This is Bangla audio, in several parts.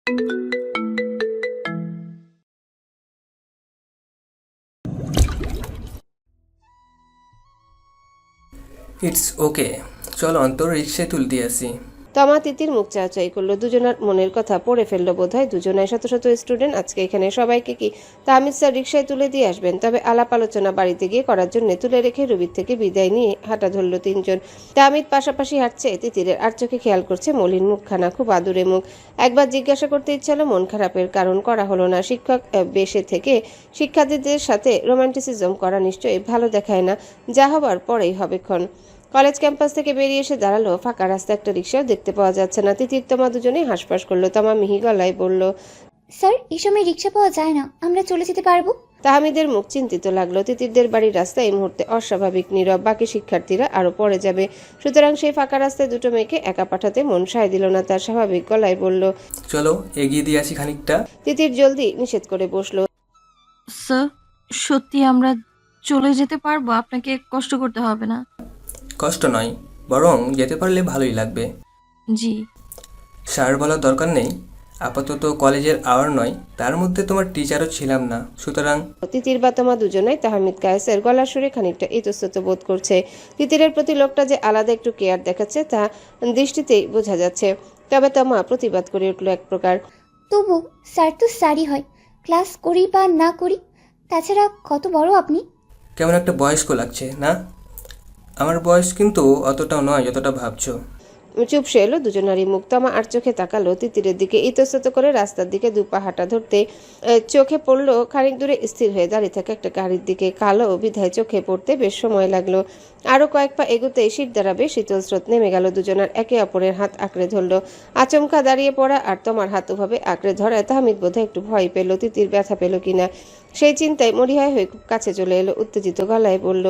ইটস ওকে, চলো অন্তর রিক্সায় তুলতে আসি। তমা তিতির মুখ চাওয়াচাই করলো। দুজনের মনের কথা পড়ে ফেললো বোধহয়। দুজনায় শত শত স্টুডেন্ট আজকে এখানে। সবাইকে কি তাহমিদ স্যার রিক্সায় তুলে দিয়ে আসবেন? তবে আলাপ আলোচনা বাড়িতে গিয়ে করার জন্য তুলে রেখে রুবির থেকে বিদায় নিয়ে হাঁটা ধরল তিনজন। তাহমিদ পাশাপাশি হাঁটছে তিতিরের, আর চোখে খেয়াল করছে মলিন মুখখানা, খুব আদুরে মুখ। একবার জিজ্ঞাসা করতে ইচ্ছা হলো মন খারাপের কারণ, করা হলো না। শিক্ষক বেশে থেকে শিক্ষার্থীদের সাথে রোমান্টিসিজম করা নিশ্চয়ই ভালো দেখায় না। যা হবার পরেই হবেক্ষণ। কলেজ ক্যাম্পাস থেকে বেরিয়ে এসে দাঁড়ালো ফাঁকা রাস্তা, একটা রিক্সাও দেখতে পাওয়া যাচ্ছে না। তিতির তমা দুজনেই হাঁসফাঁস করলো। তমা মিহি গলায় বলল, স্যার এই সময় রিক্সা পাওয়া যায় না, আমরা চলে যেতে পারবো? তাহমিদের মুখ চিন্তিত লাগলো। তিতিরদের বাড়ির রাস্তা এই মুহূর্তে অস্বাভাবিক নীরব। বাকি শিক্ষার্থীরা আরো পরে যাবে, সুতরাং সেই ফাঁকা রাস্তায় দুটো মেয়েকে একা পাঠাতে মন সায় দিল না তার। স্বাভাবিক গলায় বলল, চলো এগিয়ে দিয়ে আসি খানিকটা। তিতির জলদি নিষেধ করে বসলো। স্যার, সত্যি আমরা চলে যেতে পারবো, আপনাকে কষ্ট করতে হবে না। কষ্ট নয়, বরং যেতে পারলে ভালোই লাগবে। জি। স্যার বলার দরকার নেই, আপাতত কলেজের আওয়ার নয়, তার মধ্যে তোমার টিচারও ছিলাম না, সুতরাং। তিতির বা তমা দুজনেই তাহমিদ কায়েসের গলার সুরে খানিকটা ইতস্তত বোধ করছে। তিতিরের প্রতি লোকটা যে আলাদা একটু কেয়ার দেখাচ্ছে তা দৃষ্টিতেই বোঝা যাচ্ছে। তবে তমা প্রতিবাদ করে উঠল এক প্রকার। তবু স্যার তো স্যারই হয়, ক্লাস করি বা না করি। তাছাড়া কত বড় আপনি। কেমন একটা বয়স্ক লাগছে না? আমার বয়স কিন্তু অতটাও নয় যতটা ভাবছো। চুপসে এলো দুজনারই মুখ। তমা আর চোখে তাকালো তিতিরের দিকে। ইতস্তত করে রাস্তার দিকে দুপা হাঁটা ধরতে চোখে পড়লো খানিক দূরে স্থির হয়ে দাঁড়িয়ে থাকা একটা গাড়ির দিকে। কালো বিধায় চোখে পড়তে বেশ সময় লাগলো। আরো কয়েক পা এগোতেই শীত দ্বারাবে শীতল স্রোত নেমে গেল। দুজনার একে অপরের হাত আঁকড়ে ধরলো। আচমকা দাঁড়িয়ে পড়া আর তোমার হাত ওভাবে আঁকড়ে ধরায় তাহমিদ বোধহয় একটু ভয় পেল। তিতির ব্যথা পেল কিনা সেই চিন্তায় মরিহায় হয়ে খুব কাছে চলে এলো। উত্তেজিত গলায় বলল,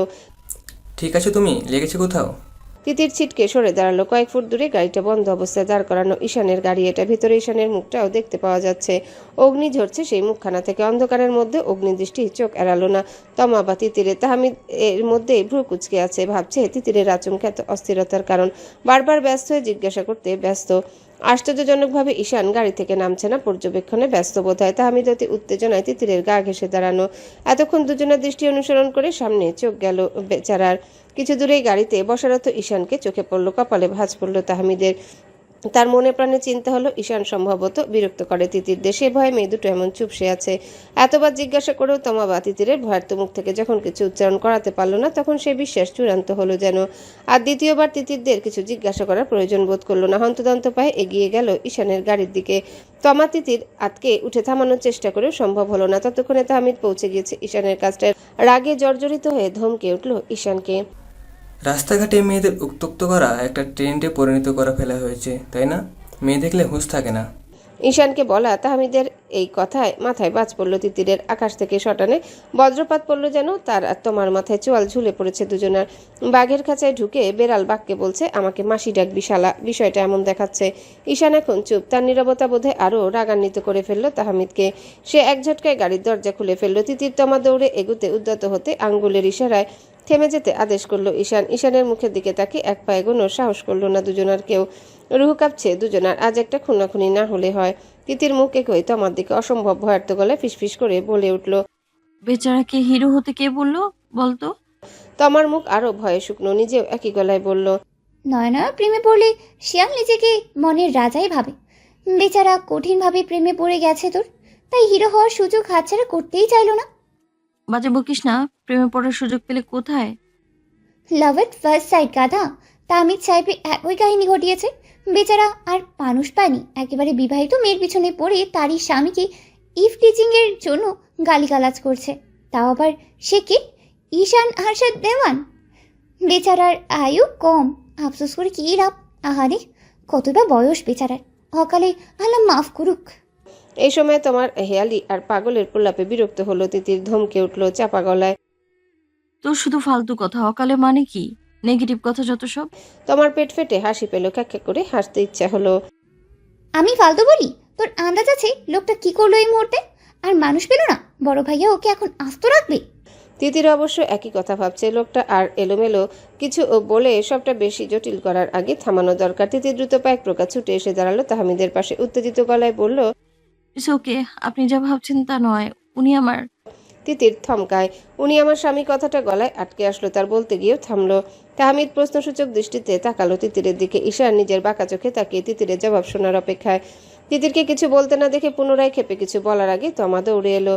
ঠিক আছে, তুমি লেগেছে কোথাও? তিতির ছিটকে সরে দাঁড়ালো। কয়েক ফুট দূরে গাড়িটা বন্ধ অবস্থায় দাঁড় করানো। ঈশানের গাড়ি এটা। ভিতরে ঈশানের মুখটাও দেখতে পাওয়া যাচ্ছে। অগ্নি ঝরছে সেই মুখখানা থেকে। অন্ধকারের মধ্যে অগ্নিদৃষ্টি চোখ এড়ালো না তমা বা তিতিরে। তাহমিদ এর মধ্যে ভ্রু কুচকে আছে, ভাবছে তিতিরের আচমকা এত অস্থিরতার কারণ। বারবার ব্যস্ত হয়ে জিজ্ঞাসা করতে ব্যস্ত। আশ্চর্যজনকভাবে ঈশান গাড়ি থেকে নামছে না, পর্যবেক্ষণে ব্যস্ত বোধ হয়। তাহমিদ অতি উত্তেজনায় তিতিরের গা ঘেঁষে দাঁড়ানো। এতক্ষণ দুজনের দৃষ্টি অনুসরণ করে সামনে চোখ গেল বেচারার। কিছু দূরেই গাড়িতে বসারত ঈশানকে চোখে পড়ল। কপালে ভাঁজ পড়ল তাহমিদের। তার মনে প্রাণে চিন্তা হলো ঈশান সম্ভবত বিরক্ত করে তিতিরদের। সে ভয়ে মেয়ে দুটো এমন চুপসে আছে। এতবার জিজ্ঞাসা করেও তমা বা তিতিরের ভয়ার্ত মুখ থেকে যখন কিছু উচ্চারণ করাতে পারল না, তখন সে বিশ্বাস চূড়ান্ত হলো যেন। আর দ্বিতীয়বার তিতিরদের কিছু জিজ্ঞাসা করার প্রয়োজন বোধ করলো না। হন্তদন্ত পায়ে এগিয়ে গেল ঈশানের গাড়ির দিকে। তমা তিতির আটকে উঠে থামানোর চেষ্টা করেও সম্ভব হলো না। ততক্ষণে তাহমিদ পৌঁছে গিয়েছে ঈশানের কাছটায়। রাগে জর্জরিত হয়ে ধমকে উঠল ঈশানকে। রাস্তাঘাটে মেয়েদের উত্ত্যক্ত করা একটা ট্রেন্ডে পরিণত করা ফেলা হয়েছে, তাই না? মেয়ে দেখলে হুঁশ থাকে না। ঈশানকে বলা তাহমিদের এই কথায় মাথায় বাজ পড়ল তিতিরের। আকাশ থেকে শটানে বজ্রপাত পড়ল যেন। তার আর তোমার মাথায় চোয়াল ঝুলে পড়েছে দুজনার। বাঘের খাঁচায় ঢুকে বেড়াল বাঘকে বলছে আমাকে মাসি ডাক বিশালা, বিষয়টা এমন দেখাচ্ছে। ঈশান এখন চুপ। তার নীরবতা বোধে আরও রাগান্বিত করে ফেলল তাহমিদকে। সে এক ঝটকায় গাড়ির দরজা খুলে ফেলল। তিতির তমা দৌড়ে এগুতে উদ্যত হতে আঙ্গুলের ইশারায় থেমে যেতে আদেশ করলো ঈশান। ঈশানের মুখের দিকে তাকে এক পা এগোনোর সাহস করলো না দুজনার কেউ। রুহু কাঁপছে দুজনার। আজ একটা খুনাখুনি না হলে হয়। তিতির মুখ একই তোমার দিকে অসম্ভব ভয়ার্ত গলায় ফিসফিস করে বলে উঠল, বেচারাকে হিরো হতে কে বললো বলতো? তোমার মুখ আরো ভয়ে শুকনো। নিজেও একই গলায় বলল, নয়না প্রেমে পড়লে শিয়াল নিজেকে মনের রাজাই ভাবে। বেচারা কঠিনভাবে প্রেমে পড়ে গেছে তোর, তাই হিরো হওয়ার সুযোগ হাতছাড়া করতেই চাইলো না। বাজে বকিস না, প্রেমে পড়ার সুযোগ পেলে কোথায়? লাভ এট ফার্স্ট সাইট গাধা। তাহমিদ সাহেব একই কাহিনী ঘটিয়েছে। বেচারা আর মানুষ পায়নি, একেবারে বিবাহিত মেয়ের পিছনে পড়ে তারই স্বামীকে ইফ টিচিংয়ের জন্য গালিগালাজ করছে। তাও আবার সে কি? ঈশান আরশাদ দেওয়ান। বেচারার আয়ু কম, আফসোস করে কি লাভ। আহারে কতটা বয়স বেচারার। অকালে আল্লাহ মাফ করুক। এই সময় তোমার হেয়ালি আর পাগলের প্রলাপে বিরক্ত হলো তিতির। ধমকে উঠল চাপা গলায়, তোর শুধু ফালতু কথা। অকালে মানে কি? নেগেটিভ কথা যত সব। তোমার পেট ফেটে হাসি পেল। খ্যাক করে হাসতে ইচ্ছা হলো। আমি ফালতু বলি? তোর আন্দাজ আছে লোকটা কি করলো এই মুহূর্তে? আর মানুষ পেল না? বড় ভাইয়া ওকে এখন আস্ত রাখবে? তিতির অবশ্য একই কথা ভাবছে। লোকটা আর এলোমেলো কিছু বলে সবটা বেশি জটিল করার আগে থামানো দরকার। তিতির দ্রুত পায়ে এক প্রকার ছুটে এসে দাঁড়ালো তাহমিদের পাশে। উত্তেজিত গলায় বলল, ইটস ওকে, আপনি যা ভাবছেন তা নয়। উনি আমার। তিতির থমকায়। উনি আমার স্বামী কথাটা গলায় আটকে আসলো, তার বলতে গিয়েও থামলো। তাহমিদ প্রশ্নসূচক দৃষ্টিতে তাকালো তিতিরের দিকে। ঈশান নিজের বাঁকা চোখে তাকিয়ে তিতিরের জবাব শোনার অপেক্ষায়। তিতিরকে কিছু বলতে না দেখে পুনরায় ক্ষেপে কিছু বলার আগে তমা দৌড়ে এলো।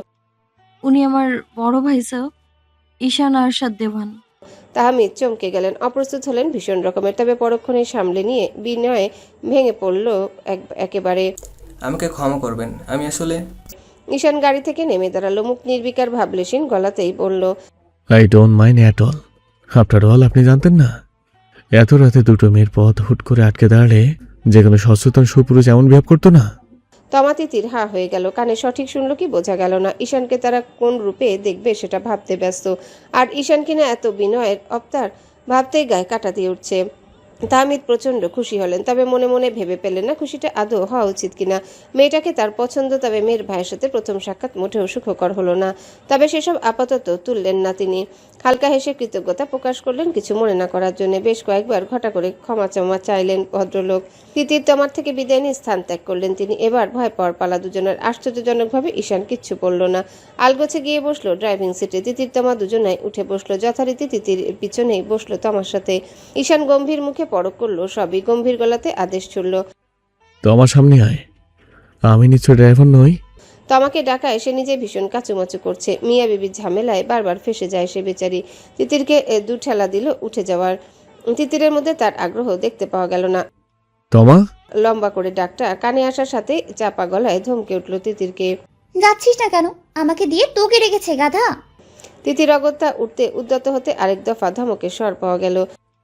উনি আমার বড় ভাই স্যার, ঈশান আরশাদ দেওয়ান। তাহমিদ চমকে গেলেন, অপ্রস্তুত হলেন ভীষণ রকমের। তবে পরক্ষণেই সামলে নিয়ে বিনয়ে ভেঙে পড়ল একেবারে। আমাকে ক্ষমা করবেন, আমি আসলে ঈশান গাড়ি থেকে নেমে দাঁড়ালো, মুখ নির্বিকার ভাবলেশীন গলাতেই বলল, I don't mind at all. After all আপনি জানতেন না এত রাতে দুটো মেয়ের পথ হুট করে আটকে দাঁড়ালে যে কোনো সচেতন সুপুরুষ এমন বিহেভ করতো না? তমা তিতির হা হয়ে গেল, কানে সঠিক শুনলো কি বোঝা গেল না। ঈশানকে তারা কোন রূপে দেখবে সেটা ভাবতে ব্যস্ত। আর ঈশান কিনা এত বিনয়ের অবতার, ভাবতেই গায়ে কাটা দিয়ে উঠছে। তাহমিদ প্রচন্ড খুশি হলেন, তবে মনে মনে ভেবে পেলেন না খুশিটা আদৌ হওয়া উচিত কিনা। মেয়েটাকে তার পছন্দ, তবে মেয়ের ভাইয়ের সাথে প্রথম সাক্ষাৎ মোটেও সুখকর হলো না। তবে সেসব আপাতত তুললেন না তিনি। হালকা হেসে কৃতজ্ঞতা প্রকাশ করলেন কিছু মনে না করার জন্য। বেশ কয়েকবার ঘটা করে ক্ষমা চমা চাইলেন ভদ্রলোক। তিতির তমার থেকে বিদায় নিয়ে স্থান ত্যাগ করলেন তিনি। এবার ভয় পাওয়ার পালা দুজনের। আশ্চর্যজনকভাবে ঈশান কিচ্ছু বলল না, আলগোছে গিয়ে বসলো ড্রাইভিং সিটে। তিতির তমা দুজনাই উঠে বসলো, যথারীতি তিতির পিছনেই বসলো তমার সাথে। ঈশান গম্ভীর মুখে পরখ করলো সবই, গম্ভীর গলাতে আদেশ ছুড়ল, তো আমার সামনে আয়। আমি নিশ্চয় ড্রাইভার নই। তমাকে ডাকা এসে নিজে ভীষণ কাচুমাচু করছে। মিয়া বিবির ঝামেলায় বারবার ফেসে যায় সে বেচারি। তিতিরকে দু ঠেলা দিল উঠে যাওয়ার। তিতিরের মধ্যে তার আগ্রহ দেখতে পাওয়া গেল না। তমা, লম্বা করে ডাকটা কানে আসার সাথে চাপা গলায় ধমকে উঠল তিতিরকে। যাচ্ছিস না কেন? আমাকে দিয়ে তোকে রেখেছে গাধা। তিতির অগত্যা উঠতে উদ্যত হতে আরেক দফা ধমকের স্বর পাওয়া গেল।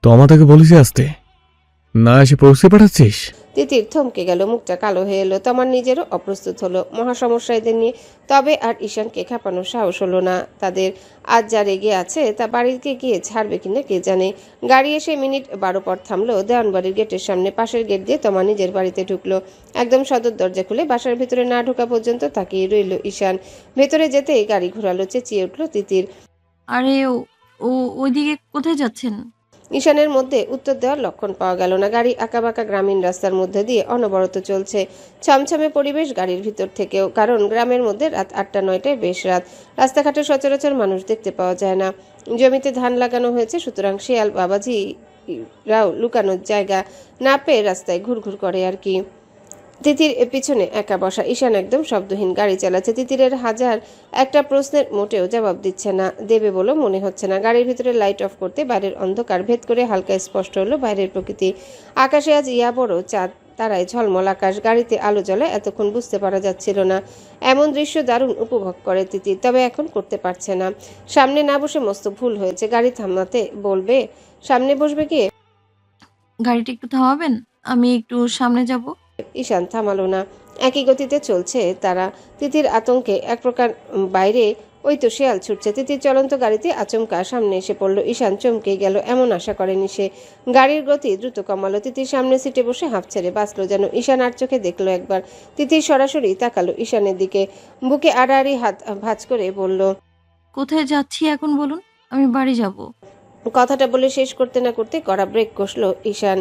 তমা তাকে বলেছি আসতে, না এসে পৌঁছে পাঠাচ্ছিস? তিতির থমকে গেল, মুখটা কালো হয়ে এলো। তোমার নিজেরও অপ্রস্তুত হলো মহা সমস্যা এদের নিয়ে। তবে আর ঈশানকে খেপানোর সাহস হলো না তাদের। আজ যা রেগে আছে তা বাড়িতে গিয়ে ছাড়বে কিনা কে জানে। গাড়ি এসে মিনিট 12 পর থামলো দেওয়ানবাড়ির গেটের সামনে। পাশের গেট দিয়ে তোমার নিজের বাড়িতে ঢুকলো। একদম সদর দরজা খুলে বাসার ভিতরে না ঢোকা পর্যন্ত তাকিয়ে রইল ঈশান। ভেতরে যেতেই গাড়ি ঘোরালো, চেঁচিয়ে উঠল তিতির। আরে ও ওইদিকে কোথায় যাচ্ছেন? ঈশানের মধ্যে উত্তর দেওয়ার লক্ষণ পাওয়া গেল না। গাড়ি আঁকাবাঁকা গ্রামীণ রাস্তার মধ্যে দিয়ে অনবরত চলছে। ছমছমে পরিবেশ গাড়ির ভিতর থেকেও, কারণ গ্রামের মধ্যে রাত 8টা-9টায় বেশ রাত। রাস্তাঘাটে সচরাচর মানুষ দেখতে পাওয়া যায় না। জমিতে ধান লাগানো হয়েছে, সুতরাং শিয়াল বাবাজি রাও লুকানোর জায়গা না পেয়ে রাস্তায় ঘুরঘুর করে আর কি। তিতির পিছনে একা বসা। ঈশান একদম শব্দহীন গাড়ি চালাচ্ছে। তিতিরের হাজার একটা প্রশ্নের মোটেও জবাব দিচ্ছে না, দেবে বলে মনে হচ্ছে না। গাড়ির ভিতরে লাইট অফ করতে বাইরের অন্ধকার ভেদ করে হালকা স্পষ্ট হলো বাইরের প্রকৃতি। আকাশে আজ ইয়া বড় চাঁদ, তারায় ঝলমল আকাশ। গাড়িতে আলো জ্বলে এতক্ষণ বুঝতে পারা যাচ্ছিল না। এমন দৃশ্য দারুণ উপভোগ করে তিতির, তবে এখন করতে পারছে না। সামনে না বসে মস্ত ভুল হয়েছে। গাড়ি থামাতে বলবে, সামনে বসবে কে? গাড়িটা একটু থামাবেন, আমি একটু সামনে যাব। ঈশান থামালো না। একই গতিতে চলছে তারা। তিতির আতঙ্কে এক প্রকার বাইরে ওই তো শেয়াল ছুটছে। তিতির চলন্ত গাড়িতে আচমকা সামনে এসে পড়ল। ঈশান চমকে গেল, এমন আশা করেনি সে। গাড়ির গতি দ্রুত কমালো। তিতির সামনে সিটে বসে হাঁপ ছেড়ে বাঁচলো যেন। ঈশান আর চোখে দেখলো একবার। তিতির সরাসরি তাকালো ঈশানের দিকে, বুকে আড়াআড়ি হাত ভাঁজ করে বলল, কোথায় যাচ্ছি এখন বলুন, আমি বাড়ি যাব। কথাটা বলে শেষ করতে না করতে কড়া ব্রেক কষল ঈশান।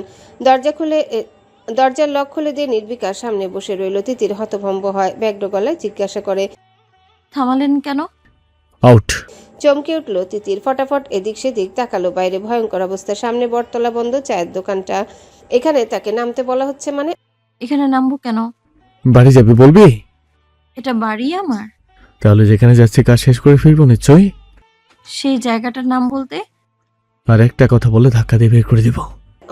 দরজার লক খুলে দিয়ে নির্বিকার সামনে বসে রইল। তিতির হতভম্ব হয়, ব্যগ্র গলায় জিজ্ঞাসা করে, থামালেন কেন? আউট। চমকে উঠল তিতির। ফটাফট এদিক সেদিক তাকালো বাইরে। ভয়ঙ্কর অবস্থা। সামনে বটতলা বন্ধ চায়ের দোকানটা। এখানে তাকে নামতে বলা হচ্ছে মানে? এখানে নামবো কেন? বাড়ি যাবি বলবি? এটা বাড়ি আমার। তাহলে যেখানে যাচ্ছি কাজ শেষ করে ফিরবো নিশ্চয়ই। সেই জায়গাটার নাম বলতে? আর একটা কথা বলে ধাক্কা দিয়ে বের করে দিব।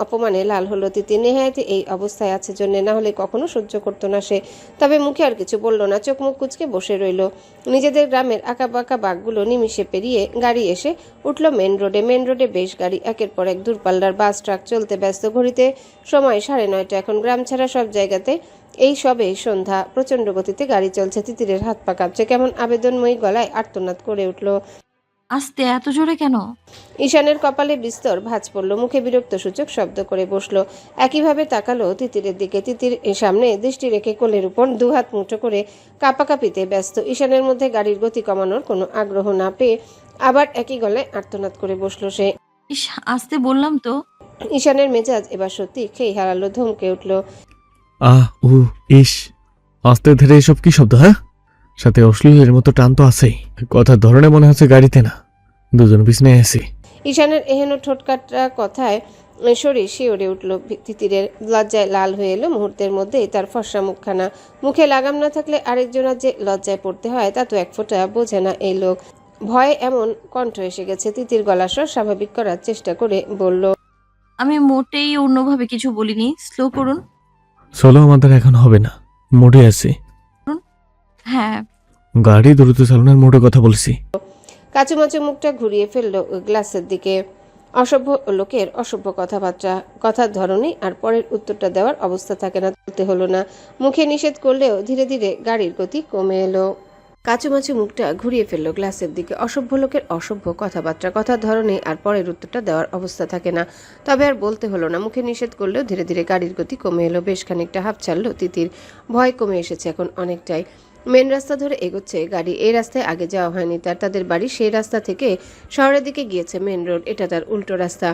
অপমানে লাল হলো তিতির। নেহায়েতে এই অবস্থায় আছে জন্য, না হলে কখনো সহ্য করতো না সে। তবে মুখে আর কিছু বলল না, চোখ মুখ কুচকে বসে রইল। নিজেদের গ্রামের আঁকাবাঁকা বাঁকগুলো নিমিষে পেরিয়ে গাড়ি এসে উঠল মেন রোডে। মেন রোডে বেশ গাড়ি, একের পর এক দূরপাল্লার বাস ট্রাক চলতে ব্যস্ত। ঘড়িতে সময় 9:30। এখন গ্রাম ছাড়া সব জায়গাতে এই সবে সন্ধ্যা। প্রচণ্ড গতিতে গাড়ি চলছে। তিতিরের হাত পা কাঁপছে। কেমন আবেদনময়ী গলায় আর্তনাদ করে উঠল, আস্তে, এত জোরে কেন? ঈশানের কপালে বিস্তর ভাঁজ পড়ল। মুখে বিরক্ত সূচক শব্দ করে বসলো। একইভাবে তাকালো তিতিরের দিকে। তিতির সামনে দৃষ্টি রেখে কোলের উপর দুহাত মুঠো করে কাঁপাকাঁপিতে ব্যস্ত। ঈশানের মধ্যে গাড়ির গতি কমানোর কোনো আগ্রহ না পেয়ে আবার একই গলায় আর্তনাদ করে বসলো সে। ইস, আস্তে বললাম তো। ঈশানের মেজাজ এবার সত্যি খেই হারালো, ধমকে উঠল, আহ উ ইস, আস্তে ধীরে এসব কি শব্দ, হ্যাঁ? সাথে অশ্লীলের মতো টান তো আছেই। কথার ধরনে মনে হচ্ছে গাড়িতে না, দুজন পিছনে এসি। ঈশানের এহেন ঠোঁটকাটা কথায় শরীর শিওরে উঠল তিতিরের। লজ্জায় লাল হয়ে এলো মুহূর্তের মধ্যেই তার ফর্সা মুখখানা। মুখে লাগাম না থাকলে আরেকজনের যে লজ্জায় পড়তে হয় তা তো এক ফোঁটা বোঝে না এই লোক। ভয়ে এমন কণ্ঠ এসে গেছে। তিতির গলার স্বর স্বাভাবিক করার চেষ্টা করে বলল, আমি মোটেই অন্যভাবে কিছু বলিনি, স্লো করুন। চলো, আমাদের এখন হবে না, মোড়ে আছি। হ্যাঁ। গাড়ি দ্রুত চালানোর মোড়ে কথা বলছি। কাচুমাচু মুখটা ঘুরিয়ে ফেললো গ্লাসের দিকে। অসভ্য লোকের অসভ্য কথাবার্তা, কথার ধরনে আর পরের উত্তরটা দেওয়ার অবস্থা থাকে না। তুলতে হলো না, মুখে নিষেধ করলেও ধীরে ধীরে গাড়ির গতি কমে এলো। কাচুমাচু মুখটা ঘুরিয়ে ফেললো গ্লাসের দিকে। অসভ্য লোকের অসভ্য কথাবার্তা, কথার ধরনে আর পরের উত্তরটা দেওয়ার অবস্থা থাকে না। তবে আর বলতে হলো না, মুখে নিষেধ করলেও ধীরে ধীরে গাড়ির গতি কমে এলো। বেশ খানিকটা হাঁপ ছাড়লো তিতির। ভয় কমে এসেছে এখন অনেকটাই। মেন রাস্তা ধরে এগোচ্ছে গাড়ি। এই রাস্তায় আগে যাওয়া হয়নি তার। তাদের বাড়ি সেই রাস্তা থেকে শহরের দিকে গিয়েছে মেন রোড। এটা তার উল্টো রাস্তা।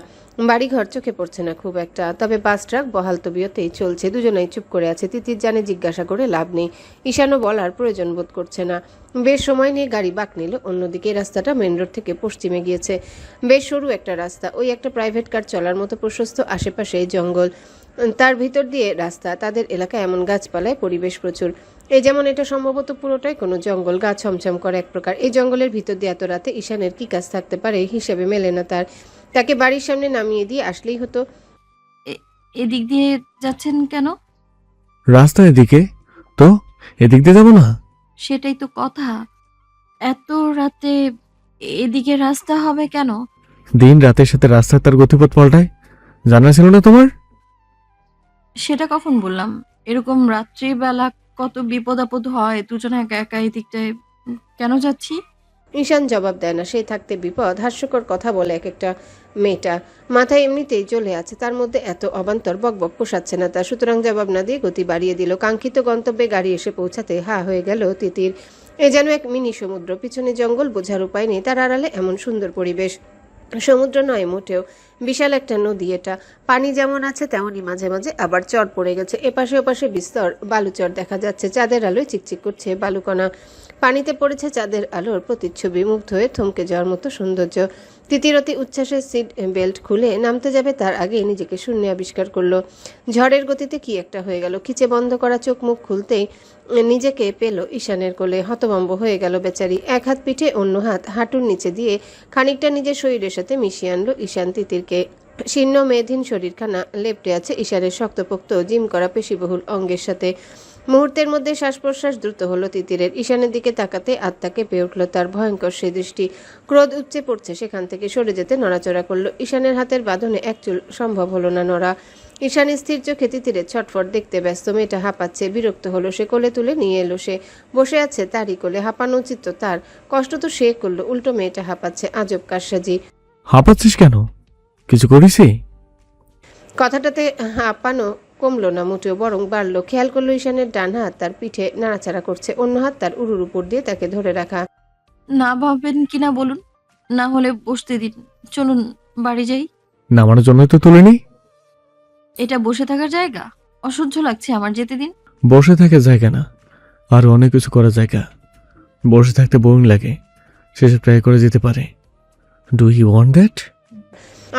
বাড়িঘর চোখে পড়ছে না খুব একটা, তবে বাস ট্রাক বহাল তবিয়তেই চলছে। দুজনেই চুপ করে আছে। তিতির জানে জিজ্ঞাসা করে লাভ নেই, ঈশানও বলার প্রয়োজন বোধ করছে না। বেশ সময় নিয়ে গাড়ি বাঁক নিল অন্যদিকে। রাস্তাটা মেন রোড থেকে পশ্চিমে গিয়েছে। বেশ সরু একটা রাস্তা, ওই একটা প্রাইভেট কার চলার মতো প্রশস্ত। আশেপাশে জঙ্গল, তার ভিতর দিয়ে রাস্তা। তাদের এলাকায় এমন গাছপালায় পরিবেশ প্রচুর। এই যেমন এটা সম্ভবত পুরোটাই কোনো জঙ্গল, গা ছমছম করে এক প্রকার। এই জঙ্গলের ভিতর দিয়ে এত রাতে ঈশানের কি কাজ থাকতে পারে হিসেবে মেলে না তার। তাকে বাড়ির সামনে নামিয়ে দিয়ে আসলেই হতো। এদিক দিয়ে যাচ্ছেন কেন? রাস্তা এদিকে, তো এদিক দিয়ে যাবো না? সেটাই তো কথা, এত রাতে এদিকে রাস্তা হবে কেন? দিন রাতের সাথে রাস্তায় তার গতিপথ পাল্টায়, জানা ছিল না তোমার? সেটা কখন বললাম? এরকম রাত্রিবেলা কত বিপদ আপদ হয়, দুজনে একা একা এই দিকটায় কেন যাচ্ছি? ঈশান জবাব দেয় না। সেই থাকতে বিপদ। হাস্যকর কথা বলে এক একটা মেয়েটা। মাথায় এমনিতেই জ্বলে আছে, তার মধ্যে এত অবান্তর বকবক পোষাচ্ছে না তার। সুতরাং জবাব না দিয়ে গতি বাড়িয়ে দিল। কাঙ্ক্ষিত গন্তব্যে গাড়ি এসে পৌঁছাতে হা হয়ে গেল তিতির। এ যেন এক মিনি সমুদ্র। পিছনে জঙ্গল, বোঝার উপায় নেই। তার আড়ালে এমন সুন্দর পরিবেশ। সমুদ্র নয় মোটেও, বিশাল একটা নদী এটা। পানি যেমন আছে তেমনই মাঝে মাঝে আবার চর পড়ে গেছে। এপাশে ওপাশে বিস্তর বালুচর দেখা যাচ্ছে। চাঁদের আলোয় চিকচিক করছে বালুকণা। পানিতে পড়েছে চাঁদের আলোর প্রতিচ্ছবি। মুগ্ধ হয়ে থমকে যাওয়ার মতো সৌন্দর্য। তিতিরতি উচ্ছ্বাসে সিট বেল্ট খুলে নামতে যাবে তার আগে নিজেকে শূন্য আবিষ্কার করলো। ঝড়ের গতিতে কি একটা হয়ে গেল। খিচে বন্ধ করা চোখ মুখ খুলতেই নিজেকে পেল ঈশানের কোলে। হতভম্ব হয়ে গেল বেচারি। এক হাত পিঠে, অন্য হাত হাঁটুর নিচে দিয়ে খানিকটা নিজের শরীরের সাথে মিশিয়ে আনলো ঈশান তিতিরকে। শীর্ণ মেধহীন শরীরখানা লেপ্টে আছে ঈশানের শক্তপোক্ত জিম করা পেশিবহুল অঙ্গের সাথে। মুহূর্তের মধ্যে শ্বাস প্রশ্বাস দ্রুত হলো তিতিরের। ঈশানের দিকে তাকাতে আত্মা কেঁপে উঠল তার। ভয়ঙ্কর সেই দৃষ্টি। ক্রোধ উপচে পড়ছে সেখান থেকে। সরে যেতে নড়াচড়া করলো। ঈশানের হাতের বাঁধনে এক চুল সম্ভব হলো না নড়া। ঈশান স্থির চোখে তিতিরের ছটফট দেখতে ব্যস্ত। মেয়েটা হাঁপাচ্ছে। বিরক্ত হলো সে। কোলে তুলে নিয়ে এলো সে। বসে আছে তারই কোলে। হাঁপানো উচিত তো তার। কষ্ট তো সে করলো, উল্টো মেয়েটা হাঁপাচ্ছে। আজব কারসাজি। হাঁপাচ্ছিস কেন? কিছু করেছি? কথাটাতে হাঁপানো কমলো না মোটেও, বরং বাড়লো। খেয়াল করলো ঈশানের ডান হাত তার পিঠে নাড়াচাড়া করছে, অন্য হাত তার উরুর উপর দিয়ে তাকে ধরে রাখা। না ভাবেন কিনা বলুন, না হলে বসতে দিন। চলুন বাড়ি যাই। নামানোর জন্যই তো তুলিনি। এটা বসে থাকার জায়গা? অসহ্য লাগছে আমার, যেতে দিন। বসে থাকার জায়গা না, আরো অনেক কিছু করার জায়গা। বসে থাকতে বোরিং লাগে, সেসব ট্রাই করে যেতে পারে। Do you want that?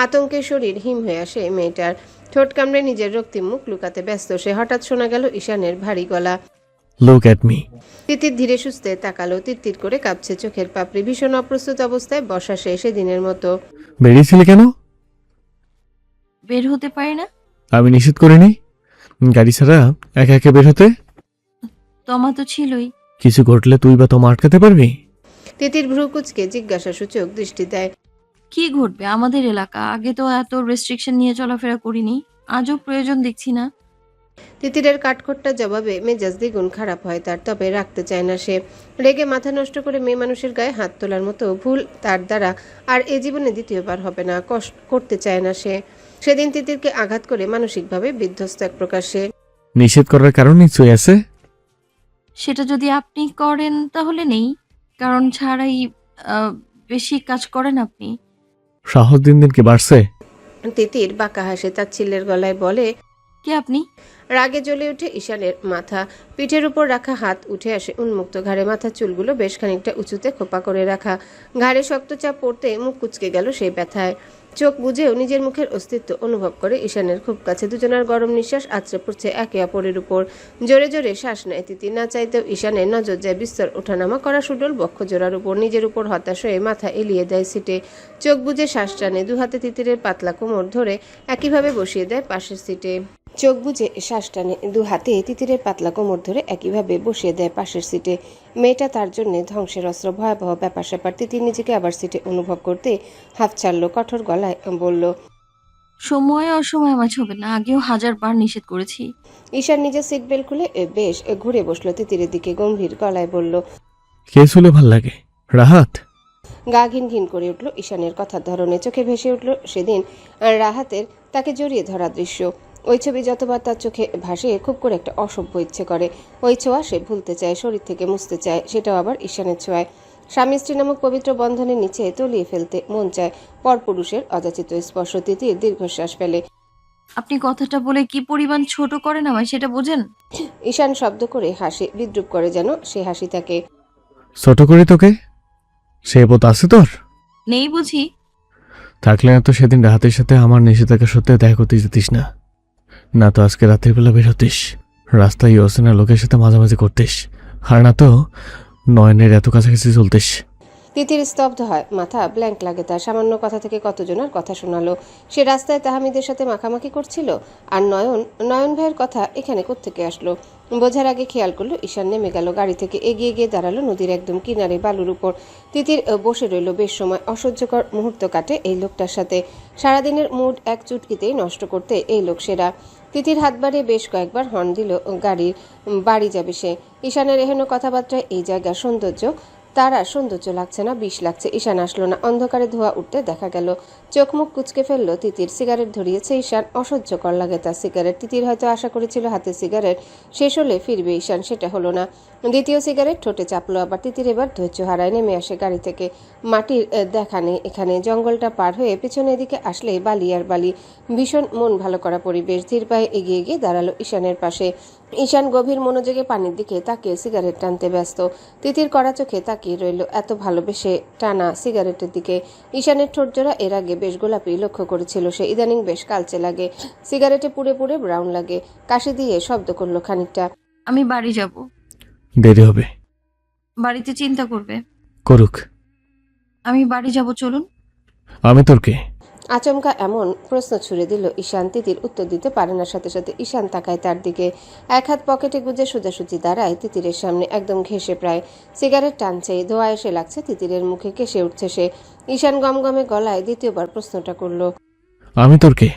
আতঙ্কে শরীর হিম হয়ে আসে মেয়েটার। ঠোঁট কামড়ে নিজের রক্তিম মুখ লুকাতে ব্যস্ত সে। হঠাৎ শোনা গেল ঈশানের ভারী গলা। Look at me. তিতির ধীরে সুস্থে তাকালো। তিত্তির করে কাঁপছে চোখের পাপড়ি। ভীষণ অপ্রস্তুত অবস্থায় বসা সে সেদিনের মতো। বেরিয়েছিলে কেন? বের হতে পারি না। আমি নিষেধ করিনি গাড়ি ছাড়া একা একা বের হতে। তমা তো ছিলই। কিছু ঘটলে তুই বা তোমা আটকাতে পারবি? তিতির ভ্রু কুচকে জিজ্ঞাসা সূচক দৃষ্টি দেয়। কি ঘটবে? আমাদের এলাকা, আগে তো এত রেস্ট্রিকশন নিয়ে চলাফেরা করিনি, আজও প্রয়োজন দেখছি না। তিতিরের কাঠখোট্টা জবাবে মেজাজ দ্বিগুণ খারাপ হয় তার। তবে রাখতে চায় না সে। রেগে মাথা নষ্ট করে মেয়ে মানুষের গায়ে হাত তোলার মতো ভুল তার দ্বারা আর এ জীবনে দ্বিতীয়বার হবে না। কষ্ট করতে চায় না সে। সেদিন তিতিরকে আঘাত করে মানসিকভাবে বিধ্বস্ত এক প্রকার সে। নিষেধ করার কারণ নিশ্চয়ই আছে। সেটা যদি আপনি করেন তাহলে নেই, কারণ ছাড়াই বেশি কাজ করেন আপনি। সাহস দিন দিন কি বাড়ছে? তিতির বাঁকা হাসে তাচ্ছিল্যের গলায় বলে, কে আপনি? রাগে জ্বলে ওঠে ঈশানের মাথা। পিঠের উপর রাখা হাত উঠে আসে উন্মুক্ত ঘাড়ে, মাথার চুলগুলো বেশ খানিকটা উঁচুতে খোপা করে রাখা। ঘাড়ে শক্ত চাপ পড়তে মুখ কুঁচকে গেল সেই ব্যথায়। চোখ বুজেও নিজের মুখের অস্তিত্ব অনুভব করে ঈশানের খুব কাছে। দুজনের গরম নিঃশ্বাস আছড়ে পড়ছে একে অপরের উপর। জোরে জোরে শ্বাস নেয় তিতির। না চাইতেও ঈশানের নজর যায় বিস্তর ওঠানামা করা সুডল বক্ষজোড়ার উপর। নিজের উপর হতাশ হয়ে মাথা এলিয়ে দেয় সিটে। চোখ বুজে শ্বাস টানে, দুহাতে তিতিরের পাতলা কোমর ধরে একইভাবে বসিয়ে দেয় পাশের সিটে। চোখ বুজে শ্বাস টানে, দু হাতে তিতিরের পাতলা কোমর ধরে একইভাবে বসিয়ে দেয় পাশের সিটে। মেয়েটা তার জন্য ধ্বংসের অস্ত্র। ভয়াবহ ব্যাপার স্যাপার। তিতির নিজেকে আবার সিটে অনুভব করতে হাফ ছাড়ল, কঠোর গলায় বলল, সময় অসময় মাছ হবে না, আগেও 1000 বার নিষেধ করেছি। ঈশান নিজের সিট বেল্ট খুলে বেশ ঘুরে বসলো তিতিরের দিকে, গম্ভীর গলায় বলল। কে শুলে ভাল লাগে? রাহাত? গা ঘিন ঘিন করে উঠল ঈশানের কথার ধরনে। চোখে ভেসে উঠল সেদিন রাহাতের তাকে জড়িয়ে ধরা দৃশ্য। ওই ছবি যতবার তার চোখে ভাসে খুব করে একটা অসভ্য ইচ্ছে করে। ওই ছোঁয়া সে ভুলতে চায়, শরীর থেকে মুছতে চায়, সেটাও আবার ঈশানের ছোঁয়ায়। স্বামী স্ত্রী নামক পবিত্র বন্ধনের নিচে তলিয়ে ফেলতে মন চায় পরপুরুষের অযাচিত স্পর্শ। তিতির দীর্ঘশ্বাস ফেলে। আপনি কথাটা বলে কি পরিমাণ ছোট করেন আমায় সেটা বোঝেন? ঈশান শব্দ করে হাসে, বিদ্রুপ করে যেন সে হাসি তাকে। ছোট করি তোকে? সে বোধ আছে তোর? নেই বুঝি? থাকলে না তো সেদিন রাহাতের সাথে আমার নিষেধাজ্ঞা সত্ত্বেও দেখা করতে যেতিস না। না তো আজকে রাতের বেলা বের হতিস, রাস্তায় অচেনা লোকের সাথে মাঝামাঝি করতিস, আর না তো নয়নের এত কাছাকাছি চলতিস। তিতির স্তব্ধ হয়, মাথা ব্ল্যাঙ্ক লাগে তার। সামান্য কথা থেকে কতজনের কথা শোনালো। সে রাস্তায় তাহমিদের সাথে মাখামাখি করছিল, আর নয়ন ভাইয়ের কথা এখানে কোত্থেকে আসলো? বোঝার আগে খেয়াল করলো ঈশান নেমে গেল। গাড়ি থেকে এগিয়ে গিয়ে দাঁড়ালো নদীর একদম কিনারে বালুর উপর। তিতির বসে রইল বেশ সময়। অসহ্যকর মুহূর্ত কাটে এই লোকটার সাথে। সারাদিনের মুড এক চুটকিতেই নষ্ট করতে এই লোক সেরা। তিতির হাত বাড়িয়ে বেশ কয়েকবার হর্ন দিল গাড়ির। বাড়ি যাবে সে। ঈশানের এহেন কথাবার্তায় এই জায়গার সৌন্দর্য তার আর সৌন্দর্য লাগছে না, বিষ লাগছে। ঈশান আসলো না। অন্ধকারে ধোঁয়া উঠতে দেখা গেল। চোখ মুখ কুচকে ফেললো তিতির। সিগারেট ধরিয়েছে ঈশান। অসহ্যকর লাগে তার সিগারেট। তিতির হয়তো আশা করেছিল হাতে সিগারেট শেষ হলে ফিরবে ঈশান, সেটা হলো না। দ্বিতীয় সিগারেট ঠোঁটে চাপলো আবার। তিতির এবার ধৈর্য হারায়, নেমে আসে গাড়ি থেকে। মাটির দেখা নেই এখানে। জঙ্গলটা পার হয়ে পেছনের দিকে আসলে বালি আর বালি। ভীষণ মন ভালো করা পরিবেশ। ধীর পায়ে এগিয়ে গিয়ে দাঁড়ালো ঈশানের পাশে। ঈশান গভীর মনোযোগে পানির দিকে তাকিয়ে সিগারেট টানতে ব্যস্ত। তিতির কড়া চোখে তাকিয়ে রইল এত ভালোবেসে টানা সিগারেটের দিকে। ঈশানের ঠোঁটজোড়া এর আগে বেশ গোলাপি লক্ষ্য করেছিল সে, ইদানিং বেশ কালচে লাগে। সিগারেটে পুড়ে পুড়ে ব্রাউন লাগে। কাশি দিয়ে শব্দ করলো খানিকটা। আমি বাড়ি যাব। দেরি হবে। বাড়িতে চিন্তা করবে। করুক, আমি বাড়ি যাব, চলুন। আমি তোর কে? আচমকা এমন প্রশ্ন ছুড়ে দিল ঈশান। তিতির উত্তর দিতে পারে না। সাথে সাথে ঈশান তাকায় তার দিকে। এক হাত পকেটে গুজে সোজাসুজি দাঁড়ায় তিতিরের সামনে, একদম ঘেঁষে প্রায়। সিগারেট টানছে, ধোয়া এসে লাগছে তিতিরের মুখে, কেসে উঠছে সে। ঈশান গমগমে গলায় দ্বিতীয়বার প্রশ্নটা করলো। আমি তোর কে?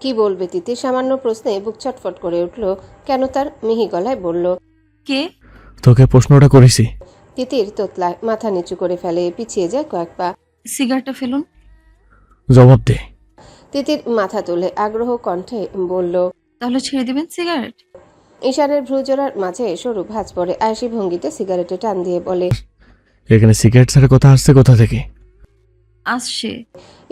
কি বলবে তিতির? সামান্য প্রশ্নে বুক ছটফট করে উঠল কেন তার। মিহি গলায় বলল, কে? তোকে প্রশ্নটা করেছি। তিতির তোতলায়, মাথা নিচু করে ফেলে, পিছিয়ে যায় কয়েক পা। সিগারেটটা ফেলুন। জবাব দে। তিতির মাথা তুলে আগ্রহ কণ্ঠে বলল, তাহলে ছেড়ে দিবেন সিগারেট? ঈশানের ভ্রুজোড়ার মাঝে সরু ভাঁজ পড়ে। আয়সী ভঙ্গিতে সিগারেটে টান দিয়ে বলে, এখানে সিগারেট ছাড়া কথা আসছে কোথা থেকে? আসছে।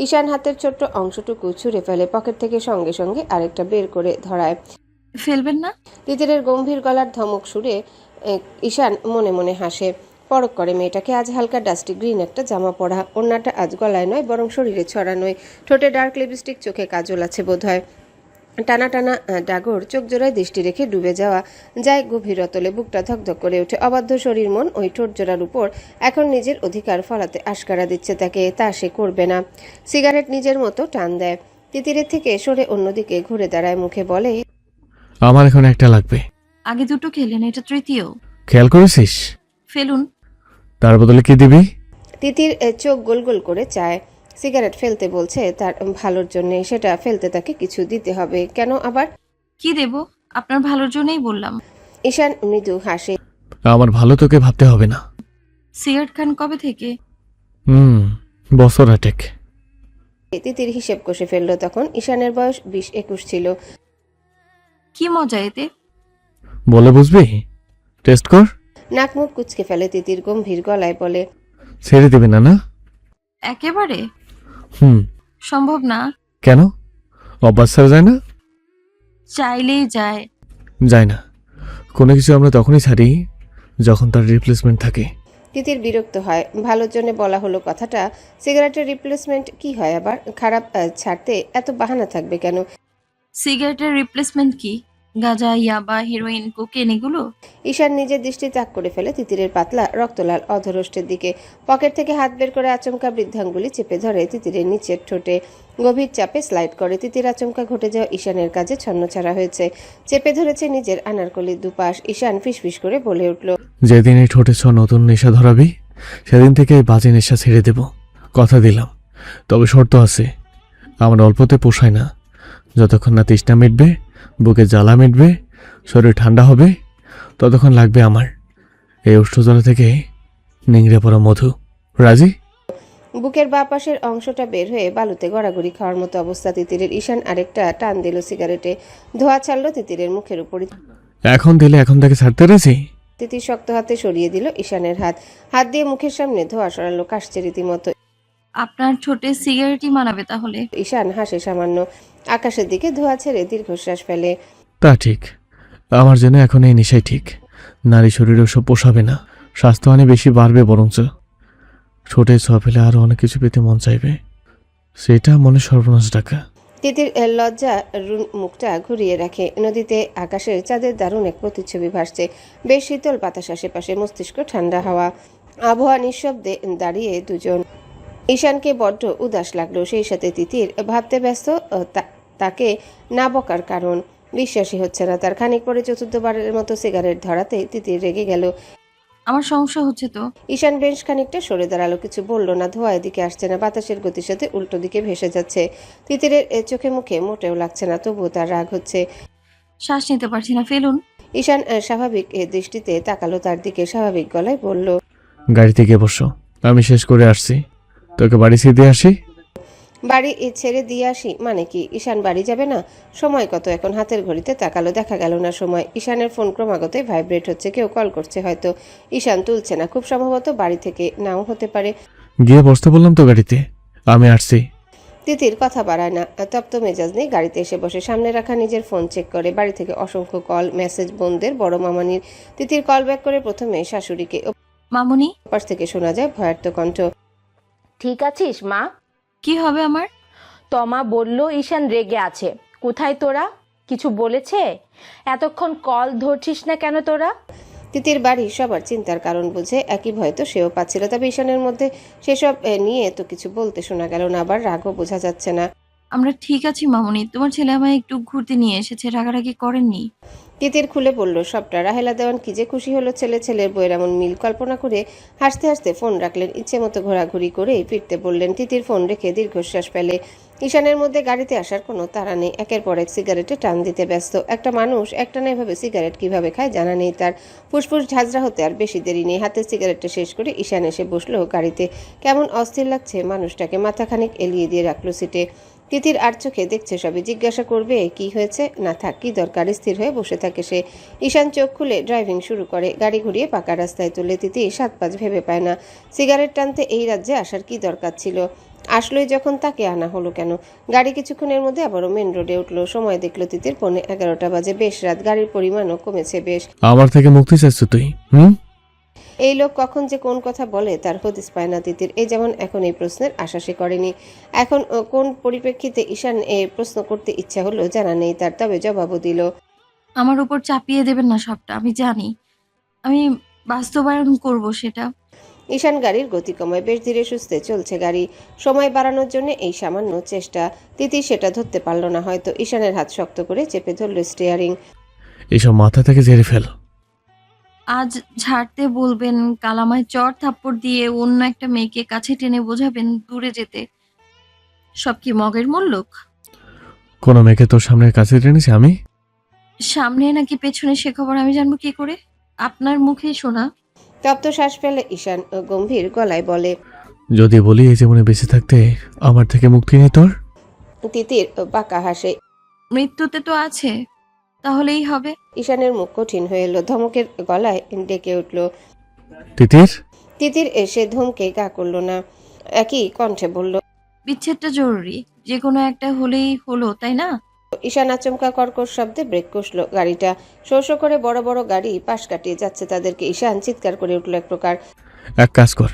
ঈশান হাতের ছোট্ট অংশটুকু ছুঁড়ে ফেলে, পকেট থেকে সঙ্গে সঙ্গে আরেকটা বের করে ধরায়। ফেলবেন না? তিতিরের গম্ভীর গলার ধমক শুনে ঈশান মনে মনে হাসে। পরক করে মেয়েটাকে। আজ হালকা ডাস্টি গ্রিন একটা জামা পরা। ওড়নাটা আজ গলায় নয় বরং শরীরে ছড়ানোয়। ঠোঁটে ডার্ক লিপস্টিক, চোখে কাজল আছে বোধহয়। টানা টানা ডাগর, চোখ জোড়ায় দৃষ্টি রেখে ডুবে যাওয়া যায় গভীর অতলে। বুকটা ধকধক করে ওঠে। অবাধ্য শরীর মন ওই ঠোঁট জোড়ার উপর এখন নিজের অধিকার ফলাতে আশকারা দিচ্ছে তাকে। তা সে করবে না। সিগারেট নিজের মতো টান দেয়। তিতিরের থেকে সরে অন্যদিকে ঘুরে দাঁড়ায়, মুখে বলে, আমার এখন একটা লাগবে। আগে দুটো খেলেন, এটা তৃতীয়। খেয়াল করেছিস? ফেলুন। তার বদলে কি দিবি? তিতির চোখ গোল গোল করে চায়। সিগারেট ফেলতে বলছে তার ভালোর জন্য, সেটা ফেলতে তাকে কিছু দিতে হবে। কেন আবার? কি দেব? আপনার ভালোর জন্যই বললাম। ঈশান মৃদু হাসে। আমার ভালো তোকে ভাবতে হবে না। সিগারেট খান কবে থেকে? বছর আটেক। তিতির হিসেব কষে ফেললো তখন। ঈশানের বয়স 20-21 ছিল। কি মজা এতে? বলে বুঝবি? টেস্ট কর। নাক মুখ কুচকে ফেলে তিতির, গম্ভীর গলায় বলে, ছেড়ে দিবি না? না একেবারে হুম। সম্ভব না। কেন? অভ্যাস ছাড়া যায় না? চাইলেই যায়। যায় না। কোনো কিছু আমরা তখনই ছাড়ি যখন তার রিপ্লেসমেন্ট থাকে। তিতির বিরক্ত হয়। ভালোর জন্য বলা হলো কথাটা। সিগারেটের রিপ্লেসমেন্ট কি হয় আবার? খারাপ ছাড়তে এত বাহানা থাকবে কেন? সিগারেটের রিপ্লেসমেন্ট কি? গাঁজা, ইয়াবা, হেরোইন, কোকেন এগুলো? ঈশান নিজের দৃষ্টি তাক করে ফেলে তিতিরের পাতলা রক্তলাল অধরষ্টের দিকে। পকেট থেকে হাত বের করে আচমকা বৃদ্ধাঙ্গুলি চেপে ধরে তিতিরের নিচের ঠোঁটে। গভীর চাপে স্লাইড করে। তিতির আচমকা ঘটে যাওয়া ঈশানের কাজে ছন্নছাড়া হয়েছে। চেপে ধরেছে নিজের আনারকলির দুপাশ। ঈশান ফিসফিস করে বলে উঠল, যেদিন এই ঠোঁটে নতুন নেশা ধরাবি সেদিন থেকে এই বাজে নেশা ছেড়ে দেব, কথা দিলাম। তবে শর্ত আছে, আমার অল্পতে পোষায় না। যতক্ষণ না তৃষ্ণা মিটবে, বুকে জ্বালা মিটবে, শরীর ঠান্ডা হবে, ততক্ষণ লাগবে আমার এই উষ্ণজলা থেকে নিংড়ে পড়া মধু। রাজি? বুকের বাঁ পাশের অংশটা বের হয়ে বালুতে গড়াগড়ি খাওয়ার মতো অবস্থা তিতিরের। ঈশান আরেকটা টান দিল সিগারেটে। ধোঁয়া ছাড়ল তিতিরের মুখের উপর। এখন দিলে এখন তাকে ছাড়তে রাজি? তিতির শক্ত হাতে সরিয়ে দিল ঈশানের হাত। হাত দিয়ে মুখের সামনে ধোঁয়া সরালো, কাশছে রীতিমতো। আপনার ঠোঁটে সিগারেটই মানাবে তাহলে। ঈশান হাসে সামান্য। আকাশের দিকে ধোঁয়া ছেড়ে দীর্ঘশ্বাস ফেলে। তা ঠিক, আমার জন্য এখন এই নেশাই ঠিক। নারী শরীরে ওসব পোষাবে না, স্বাস্থ্যহানি বেশি বাড়বে বরঞ্চ। ছোটে ছোঁয়া ফেলে আরও অনেক কিছু পেতে মন চাইবে, সেটা মনে সর্বনাশ ডাকা। তিতির লজ্জা মুখটা ঘুরিয়ে রাখে। নদীতে আকাশের চাঁদের দারুণ এক প্রতিচ্ছবি ভাসছে। বেশ শীতল বাতাস আশেপাশে, মস্তিষ্ক ঠান্ডা হাওয়া। আবহাওয়া নিঃশব্দে দাঁড়িয়ে দুজন। ঈশানকে বড্ড উদাস লাগলো। সেই সাথে তিতির ভাবতে ব্যস্ত তাকে না বকার কারণ। বিশ্বাসই হচ্ছে না তার। খানিক পরে চতুর্থবারের মতো সিগারেট ধরাতে তিতির রেগে গেল। আমার সমস্যা হচ্ছে তো। ঈশান বেশ খানিকটা সরে দাঁড়ালো, কিছু বলল না। ধোঁয়া এদিকে আসছে না, বাতাসের গতির সাথে উল্টো দিকে ভেসে যাচ্ছে। তিতিরের চোখে মুখে মোটেও লাগছে না, তবুও তার রাগ হচ্ছে। শ্বাস নিতে পারছি না, ফেলুন। ঈশান স্বাভাবিক দৃষ্টিতে তাকালো তার দিকে। স্বাভাবিক গলায় বলল, গাড়িতে গিয়ে বসো, আমি শেষ করে আসছি। তোকে বাড়ি ছেড়ে দিয়ে আসি। বাড়ি ছেড়ে দিয়ে আসি মানে কি? ঈশান বাড়ি যাবে না? সময় কত এখন? হাতের ঘড়িতে তাকালো, দেখা গেল না সময়। ঈশানের ফোন ক্রমাগতই ভাইব্রেট হচ্ছে, কেউ কল করছে হয়তো। ঈশান তুলছে না, খুব সম্ভবত বাড়ি থেকে নাও হতে পারে। গিয়ে বসতে বললাম তো গাড়িতে, আমি আসছি। তিতির কথা বাড়ায় না, তপ্ত মেজাজ নেই। গাড়িতে এসে বসে সামনে রাখা নিজের ফোন চেক করে। বাড়ি থেকে অসংখ্য কল, মেসেজ, বোনদের, বড় মামানির। তিতির কল ব্যাক করে প্রথমে শাশুড়িকে। মামুনি, ওপাশ থেকে শোনা যায় ভয়ার্ত কণ্ঠ, ঠিক আছিস মা? কি হবে আমার? তমা বলল ঈশান রেগে আছে। কোথায় তোরা? কিছু বলেছে? এতক্ষণ কল ধরছিস না কেন তোরা? তিতির বাড়ি সবার চিন্তার কারণ বুঝে, একই ভয় তো সেও পাচ্ছিল। তবে ঈশানের মধ্যে সেসব নিয়ে তো কিছু বলতে শোনা গেল না, আবার রাগও বোঝা যাচ্ছে না। আমরা ঠিক আছি মামুনি, তোমার ছেলে আমায় একটু ঘুরতে নিয়ে এসেছে, রাগারাগি করেননি। তিতির খুলে বলল সবটা। রাহেলা দেওয়ান কি যে খুশি হলো ছেলের বইয়ের এমন মিল কল্পনা করে। হাসতে হাসতে ফোন রাখলেন। ইচ্ছে মতো ঘোরাঘুরি করে ফিরতে বললেন। তিতির ফোন রেখে দীর্ঘশ্বাস ফেলে। ঈশানের মধ্যে গাড়িতে আসার কোনো তাড়া নেই। একের পর এক সিগারেটে টান দিতে ব্যস্ত। একটা মানুষ একটানা এভাবে সিগারেট কিভাবে খায় জানা নেই তার। ফুসফুস ঝাঁঝরা হতে আর বেশি দেরি নেই। হাতে সিগারেটটা শেষ করে ঈশান এসে বসলো গাড়িতে। কেমন অস্থির লাগছে মানুষটাকে। মাথা খানিক এলিয়ে দিয়ে রাখলো সিটে। তিতির আর চোখে দেখছে সবই। জিজ্ঞাসা করবে কি হয়েছে, না থাক কি দরকার। স্থির হয়ে বসে থাকে সে। ঈশান চোখ খুলে ড্রাইভিং শুরু করে। গাড়ি ঘুরিয়ে পাকা রাস্তায় তুলে। তিতি 7-5 ভেবে পায় না। সিগারেট টানতে এই রাজ্যে আসার কি দরকার ছিল? আসলোই যখন তাকে আনা হলো কেন? গাড়ি কিছুক্ষণের মধ্যে আবারও মেন রোডে উঠলো। সময় দেখলো তিতির 11:15 বাজে। বেশ রাত, গাড়ির পরিমাণও কমেছে বেশ। আমার থেকে মুক্তি চাইছ তুই? এই লোক কখন যে কোন কথা বলে তার হদিস পায় না তিতির। এই যেমন এখন এই প্রশ্নের আশা সে করেনি। এখন কোন পরিপ্রেক্ষিতে ঈশান প্রশ্ন করতে ইচ্ছা হলো জানা নেই তার, তবে জবাবও দিল। আমার উপর চাপিয়ে দেবেন না সবটা, আমি জানি। আমি বাস্তবায়ন করব সেটা। ঈশান গাড়ির গতি কমায়। বেশ ধীরে সুস্থে চলছে গাড়ি। সময় বাড়ানোর জন্য এই সামান্য চেষ্টা। তিতি সেটা ধরতে পারল না হয়তো। ঈশানের হাত শক্ত করে চেপে ধরল স্টিয়ারিং। এইসব মাথা থেকে ঝেড়ে ফেল। আজ ঝাড়তে বলবেন, কালামায় চড় থাপ্পড় দিয়ে অন্য একটা মেয়েকে কাছে টেনে বোঝাবেন দূরে যেতে। সব কি মগের মূল্যক? কোনো মেয়েকে তোর সামনের কাছে টেনেছি আমি? সামনে নাকি পেছনে সে খবর আমি জানবো কি করে? আপনার মুখেই শোনা। তপ্ত শ্বাস ফেলে ঈশান গম্ভীর গলায় বলে, যদি বলি এই জীবনে বেঁচে থাকতে আমার থেকে মুক্তি নেই তোর? তিতির বাঁকা হাসে। মৃত্যুতে তো আছে, তাহলেই হবে। ঈশানের মুখ কঠিন হয়ে এলো। ধমকের গলায় ডেকে উঠল। তিতির? তিতির এসে ধমকে গা করল না, একই কণ্ঠে বলল, বিচ্ছেদটা জরুরি, যে কোনো একটা হলেই হলো, তাই না? ঈশান আচমকা কর্কশ শব্দে ব্রেক কষল। গাড়িটা শো শো করে বড় বড় গাড়ি পাশ কাটিয়ে যাচ্ছে তাদেরকে। ঈশান চিৎকার করে উঠল এক প্রকার। এক কাজ কর,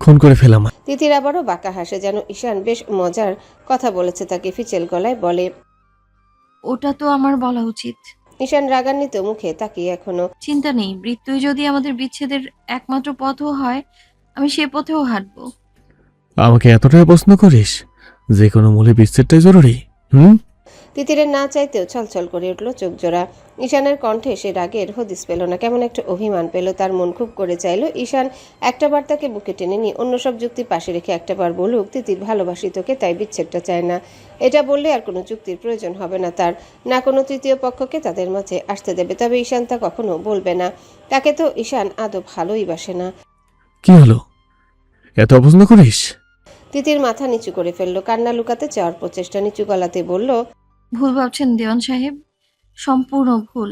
খুন করে ফেলাম। তিতির আবারও বাঁকা হাসে, যেন ঈশান বেশ মজার কথা বলেছে তাকে। ফিচেল গলায় বলে, ওটা তো আমার বলা উচিত। ঈশান রাগান্বিত মুখে তাকিয়ে এখনো। চিন্তা নেই, মৃত্যুই যদি আমাদের বিচ্ছেদের একমাত্র পথও হয়, আমি সে পথেও হাঁটবো। আমাকে এতটাই প্রশ্ন করিস? যে কোনো মূল্যে বিচ্ছেদটাই জরুরি? তিতিরের না চাইতেও ছলছল করে উঠল চোখ জোড়া। ঈশানের কণ্ঠে সে রাগের হদিস পেল না, কেমন একটা অভিমান পেল। তার মন খুব করে চাইল ঈশান একটাবার তাকে বুকে টেনে নিয়ে অন্য সব যুক্তি পাশে রেখে একটাবার বলুক, তিতির ভালোবাসি তোকে, তাই বিচ্ছেদটা চায় না। এটা বললে আর কোনো যুক্তির প্রয়োজন হবে না তার, না কোনো তৃতীয় পক্ষকে তাদের মাঝে আসতে দেবে। তবে ঈশান তা কখনো বলবে না। তাকে তো ঈশান আদৌ ভালোই বাসে না। কি হলো, এত অপছন্দ করিস? তিতির মাথা নিচু করে ফেললো, কান্না লুকাতে চাওয়ার প্রচেষ্টা। নিচু গলাতে বলল, ভুল ভাবছেন দেওয়ান সাহেব, সম্পূর্ণ ভুল।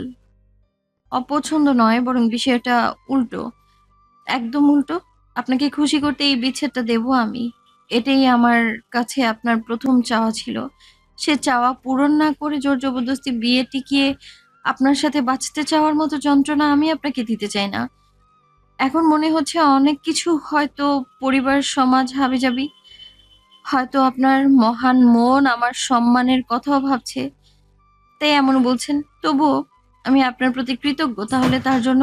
অপছন্দ নয়, বরং বিষয়টা উল্টো, একদম উল্টো। আপনাকে খুশি করতে এই বিচ্ছেদটা দেব আমি। এটাই আমার কাছে আপনার প্রথম চাওয়া ছিল। সে চাওয়া পূরণ না করে জোর জবরদস্তি বিয়ে টিকিয়ে আপনার সাথে বাঁচতে চাওয়ার মতো যন্ত্রণা আমি আপনাকে দিতে চাই না। এখন মনে হচ্ছে অনেক কিছু, হয়তো পরিবার, সমাজ, হাবিজাবি, হয়তো আপনার মহান মন আমার সম্মানের কথাও ভাবছে, তাই এমন বলছেন। তবুও আমি আপনার প্রতি কৃতজ্ঞ তাহলে তার জন্য।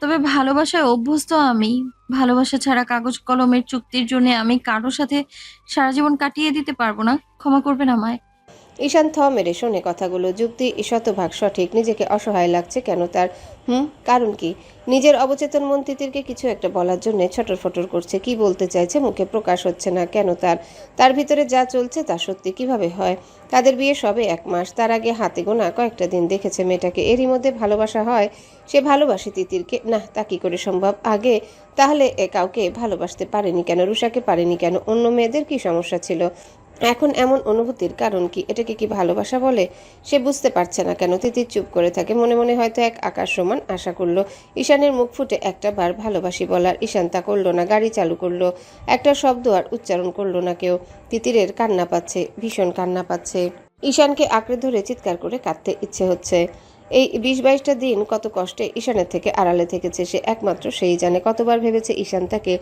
তবে ভালোবাসায় অভ্যস্ত আমি। ভালোবাসা ছাড়া কাগজ কলমের চুক্তির জন্য আমি কারো সাথে সারা জীবন কাটিয়ে দিতে পারবো না। ক্ষমা করবেন আমায়। ঈশান থ মেরে শোনে কথাগুলো। যুক্তি শতভাগ সঠিক। নিজেকে অসহায় লাগছে কেন তার? কারণ কি? নিজের অবচেতন মন তিতিরকে কিছু একটা বলার জন্য ছটর ফটর করছে। কি বলতে চাইছে মুখে প্রকাশ হচ্ছে না কেন তার? তার ভিতরে যা চলছে তা সত্যি কিভাবে হয়? তাদের বিয়ে সবে 1 মাস, তার আগে হাতে গোনা কয়েকটা দিন দেখেছে মেয়েটাকে। এরই মধ্যে ভালোবাসা হয়? সে ভালোবাসে তিতিরকে? না, তা কি করে সম্ভব? আগে তাহলে কাউকে ভালোবাসতে পারেনি কেন? রুষাকে পারেনি কেন? অন্য মেয়েদের কি সমস্যা ছিল? এখন এমন অনুভূতির কারণ কি? এটাকে কি ভালোবাসা বলে? সে বুঝতে পারছে না কেন। তিতির চুপ করে থাকে। মনে মনে হয়তো এক আকাশ সমান আশা করলো ঈশানের মুখ ফুটে একটা বার ভালোবাসি বলার। ঈশান তা করলো না। গাড়ি চালু করলো। একটা শব্দ আর উচ্চারণ করলো না কেউ। তিতিরের কান্না পাচ্ছে, ভীষণ কান্না পাচ্ছে। ঈশানকে আঁকড়ে ধরে চিৎকার করে কাঁদতে ইচ্ছে হচ্ছে। এই 20-22টা দিন কত কষ্টে ঈশানের থেকে আড়ালে থেকেছে সে, একমাত্র সেই জানে। কতবার ভেবেছে ঈশান তাকে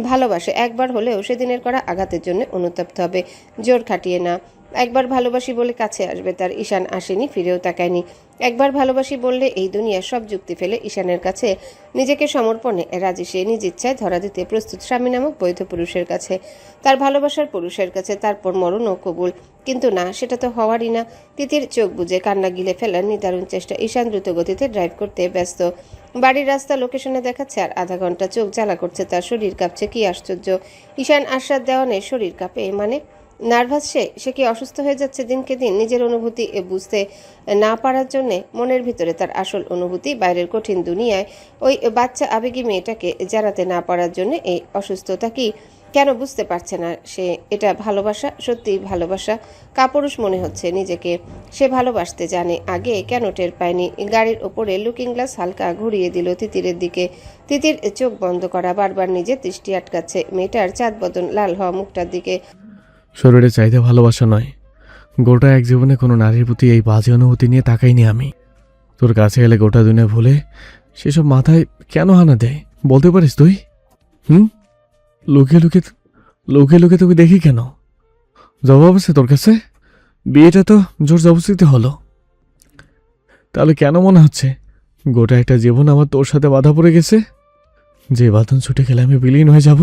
ভালোবাসে। একবার হলেও সেদিনের করা আঘাতের জন্য অনুতপ্ত হবে, জোর খাটিয়ে না। একবার ভালোবাসি বলে কাছে আসবে তার। ঈশান আসেনি, ফিরেও তাকায়নি। একবার ভালোবাসি বললে এই দুনিয়ার সব যুক্তি ফেলে ঈশানের কাছে নিজেকে সমর্পণে রাজি সে। নিজ ইচ্ছায় ধরা দিতে প্রস্তুত স্বামী নামক বৈধ পুরুষের কাছে, তার ভালোবাসার পুরুষের কাছে। তারপর মরণও কবুল। কিন্তু না, সেটা তো হওয়ারই না। তিতির চোখ বুজে কান্না গিলে ফেলার নিদারুণ চেষ্টা। ঈশান দ্রুত গতিতে ড্রাইভ করতে ব্যস্ত। বাড়ির রাস্তা লোকেশনে দেখাচ্ছে আর আধা ঘন্টা। চোখ জ্বালা করছে তার, শরীর কাঁপছে। কি আশ্চর্য! ঈশান আশ্বাদ দেওয়ানে শরীর কাঁপে, মানে নার্ভাস সে কি অসুস্থ হয়ে যাচ্ছে দিনকে দিন? নিজের অনুভূতি বুঝতে না পারার জন্যে, মনের ভিতরে তার আসল অনুভূতি, বাইরের কঠিন দুনিয়ায় ওই বাচ্চা আবেগী মেয়েটাকে জানাতে না পারার জন্য এই অসুস্থতা কি? কেন বুঝতে পারছে না সে? এটা ভালোবাসা? সত্যি ভালোবাসা? কাপুরুষ মনে হচ্ছে নিজেকে। সে ভালোবাসতে জানে, আগে কেন টের পায়নি? গাড়ির ওপরে লুকিং গ্লাস হালকা ঘুরিয়ে দিল তিতিরের দিকে। তিতির চোখ বন্ধ করা, বারবার নিজের দৃষ্টি আটকাচ্ছে মেয়েটার চাঁদ বদন লাল হওয়া মুখটার দিকে। শরীরে চাইতে ভালোবাসা নয়, গোটা এক জীবনে কোনো নারীর প্রতি এই বাজে অনুভূতি নিয়ে তাকাইনি আমি। তোর কাছে এলে গোটা দুনিয়া ভুলে সেসব মাথায় কেন হানা দেয় বলতে পারিস তুই? লুকিয়ে লুকিয়ে লুকিয়ে লুকিয়ে তোকে দেখি কেন? জবাব আছে তোর কাছে? বিয়েটা তো জোর জবরদস্তিতে হলো। তাহলে কেন মনে হচ্ছে গোটা একটা জীবন আমার তোর সাথে বাধা পড়ে গেছে? যে বাঁধন ছুটে গেলে আমি বিলীন হয়ে যাব।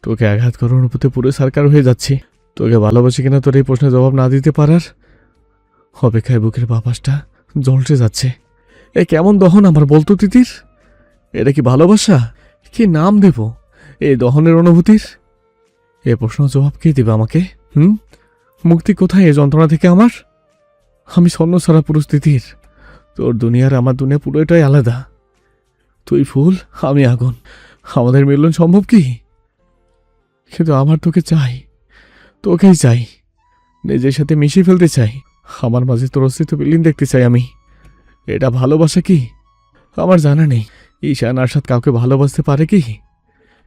তোকে আঘাত করার অনুভূতি পুরো সরকার হয়ে যাচ্ছি। তোকে ভালোবাসি কিনা তোর এই প্রশ্নের জবাব না দিতে পারার অপেক্ষায় বুকের বাপাসটা জ্বলতে যাচ্ছে। এ কেমন দহন আমার বলতো তিতির? এটা কি ভালোবাসা? কি নাম দেব এই দহনের অনুভূতির? এ প্রশ্ন জবাব কে দেবে আমাকে? মুক্তি কোথায় এ যন্ত্রণা থেকে আমার? আমি স্বর্ণ ছাড়া পুরুষ তিতির। তোর দুনিয়ার আমার দুনিয়া পুরোটাই আলাদা। তুই ফুল, আমি আগুন, আমাদের মিলন সম্ভব কি? কিন্তু আমার তোকে চাই, তোকেই চাই, নিজের সাথে মিশিয়ে ফেলতে চাই। আমার মাঝে তোর অস্তিত্ব বিলীন দেখতে চাই আমি। এটা ভালোবাসা কি? আমার জানা নেই ঈশান আরশাদ কাউকে ভালোবাসতে পারে কি?